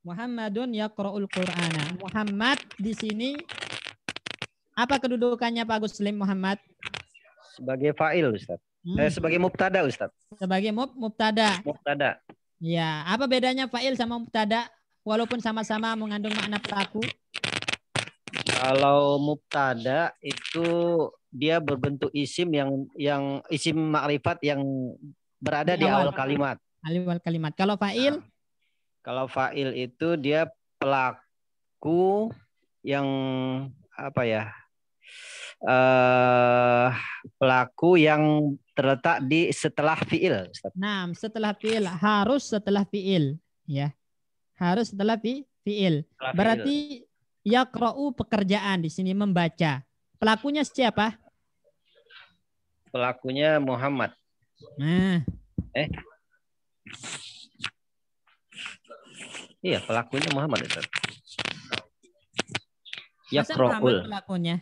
Muhammadun yaqra'ul Qur'ana. Muhammad di sini apa kedudukannya Pak Guslim Muhammad? Sebagai fa'il, Ustaz. Sebagai mubtada, Ustaz. Sebagai mubtada. Mubtada. Ya, apa bedanya fa'il sama mubtada walaupun sama-sama mengandung makna pelaku? Kalau mubtada itu dia berbentuk isim yang isim makrifat yang berada di awal kalimat. Awal kalimat. Kalau fa'il? Kalau fa'il itu dia pelaku yang apa ya? Pelaku yang terletak di setelah fi'il. Nah, setelah fi'il, harus setelah fi'il, ya. Harus setelah fi'il. Berarti yaqra'u pekerjaan di sini membaca. Pelakunya siapa? Pelakunya Muhammad. Nah. Iya, pelakunya Muhammad, Ustaz. Masa Muhammad pelakunya?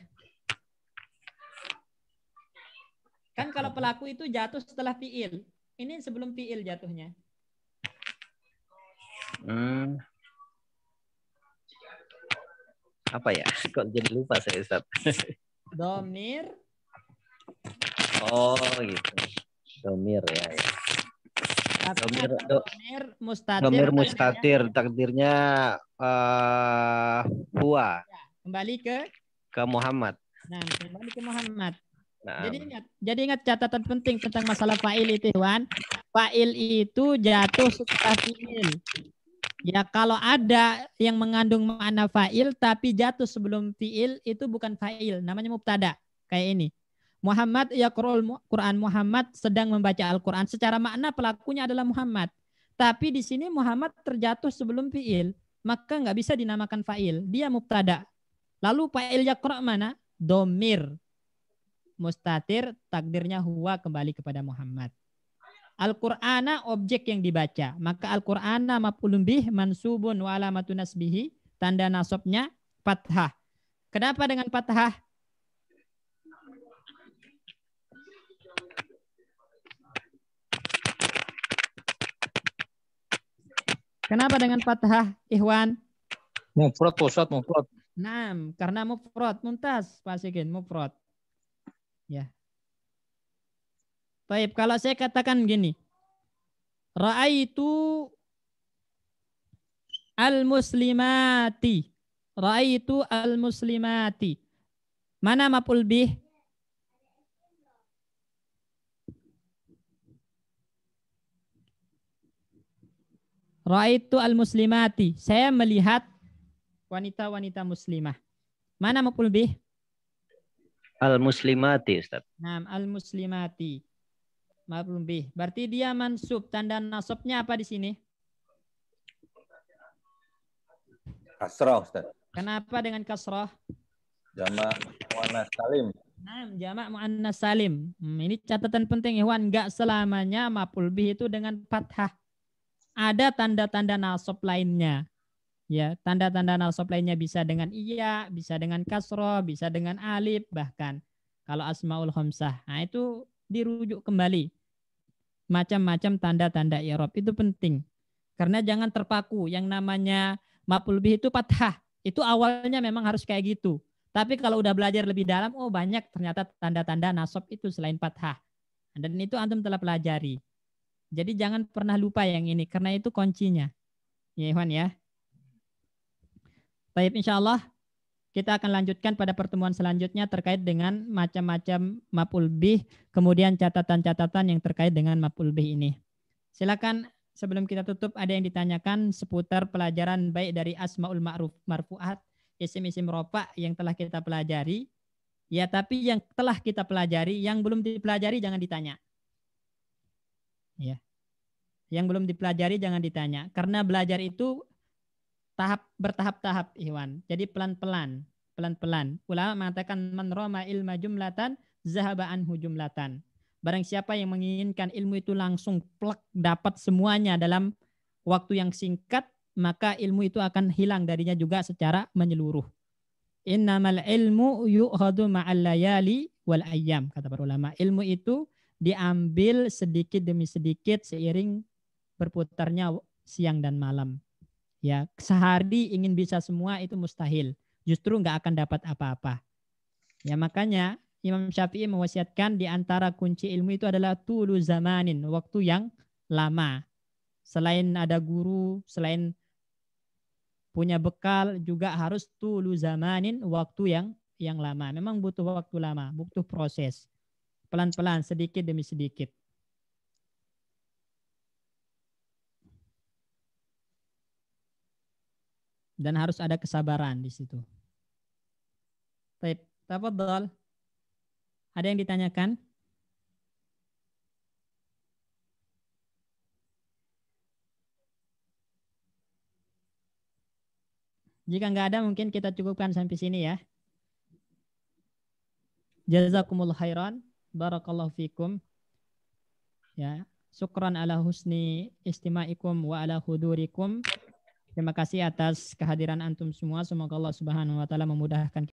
Kan kalau pelaku itu jatuh setelah fi'il. Ini sebelum fi'il jatuhnya. Apa ya? Kok jadi lupa saya, Ustaz. Domir. Oh, gitu. Domir ya. Domir mustatir. Domir mustatir. Takdirnya huwa. Kembali ke Muhammad. Nah, kembali ke Muhammad. Nah. Jadi ingat catatan penting tentang masalah fa'il itu, Iwan. Fa'il itu jatuh setelah fi'il. Ya, kalau ada yang mengandung makna fa'il tapi jatuh sebelum fi'il, itu bukan fa'il, namanya mubtada. Kayak ini. Muhammad yaqra'ul Quran. Muhammad sedang membaca Al-Quran. Secara makna pelakunya adalah Muhammad. Tapi di sini Muhammad terjatuh sebelum fi'il. Maka nggak bisa dinamakan fa'il. Dia mubtada. Lalu fa'il yaqra' mana? Domir. Mustatir, takdirnya huwa, kembali kepada Muhammad. Al-Qur'ana objek yang dibaca. Maka Al-Qur'ana maf'ulun bih mansubun wa alamatun nasbihi. Tanda nasabnya fathah. Kenapa dengan fathah? Kenapa dengan fathah, Ikhwan? Mufrad, Ustaz, mufrad. Nah, karena mufrad, muntas, pasikin mufrad. Ya. Baik, kalau saya katakan gini. Ra'aitu al-muslimati. Ra'aitu al-muslimati. Mana maf'ul bih? Ra'aitu al-muslimati. Saya melihat wanita-wanita muslimah. Mana maf'ul bih? Al-muslimati, Ustaz. Nah, al-muslimati. Maf'ul bih. Berarti dia mansub. Tanda nasabnya apa di sini? Kasrah, Ustaz. Kenapa dengan kasrah? Jamak muannas salim. Nah, jamak muannas salim. Ini catatan penting, Ikhwan. Enggak selamanya maf'ul bih itu dengan fathah. Ada tanda-tanda nasab lainnya. Ya, tanda-tanda nasab lainnya bisa dengan iya, bisa dengan kasroh, bisa dengan alif, bahkan kalau asmaul khamsah. Nah, itu dirujuk kembali. Macam-macam tanda-tanda i'rab itu penting. Karena jangan terpaku yang namanya maf'ul bih itu fathah. Itu awalnya memang harus kayak gitu. Tapi kalau udah belajar lebih dalam, oh banyak ternyata tanda-tanda nasab itu selain fathah. Dan itu antum telah pelajari. Jadi jangan pernah lupa yang ini karena itu kuncinya. Ya, Ikhwan ya. Baik, insya Allah kita akan lanjutkan pada pertemuan selanjutnya terkait dengan macam-macam maf'ul bih, kemudian catatan-catatan yang terkait dengan maf'ul bih ini. Silakan sebelum kita tutup ada yang ditanyakan seputar pelajaran baik dari asmaul marfu'at, isim-isim rofa yang telah kita pelajari. Ya, tapi yang telah kita pelajari, yang belum dipelajari jangan ditanya. Ya. Yang belum dipelajari jangan ditanya karena belajar itu bertahap-tahap, Ikhwan. Jadi pelan-pelan. Ulama mengatakan man rama ilma jumlatan zahaba anhu jumlatan. Barang siapa yang menginginkan ilmu itu langsung plek dapat semuanya dalam waktu yang singkat, maka ilmu itu akan hilang darinya juga secara menyeluruh. Innamal ilmu yu'khadu ma'al layali wal ayyam, kata para ulama. Ilmu itu diambil sedikit demi sedikit seiring berputarnya siang dan malam. Ya, sehari ingin bisa semua itu mustahil. Justru nggak akan dapat apa-apa. Ya, makanya Imam Syafi'i mewasiatkan di antara kunci ilmu itu adalah tulu zamanin, waktu yang lama. Selain ada guru, selain punya bekal, juga harus tulu zamanin, waktu yang lama. Memang butuh waktu lama, butuh proses. Pelan-pelan, sedikit demi sedikit. Dan harus ada kesabaran di situ. Baik, tafadhal. Ada yang ditanyakan? Jika nggak ada, mungkin kita cukupkan sampai sini ya. Jazakumullah khairan. Barakallahu fikum. Ya, syukran ala husni istima'ikum wa ala hudurikum. Terima kasih atas kehadiran antum semua. Semoga Allah Subhanahu wa taala memudahkan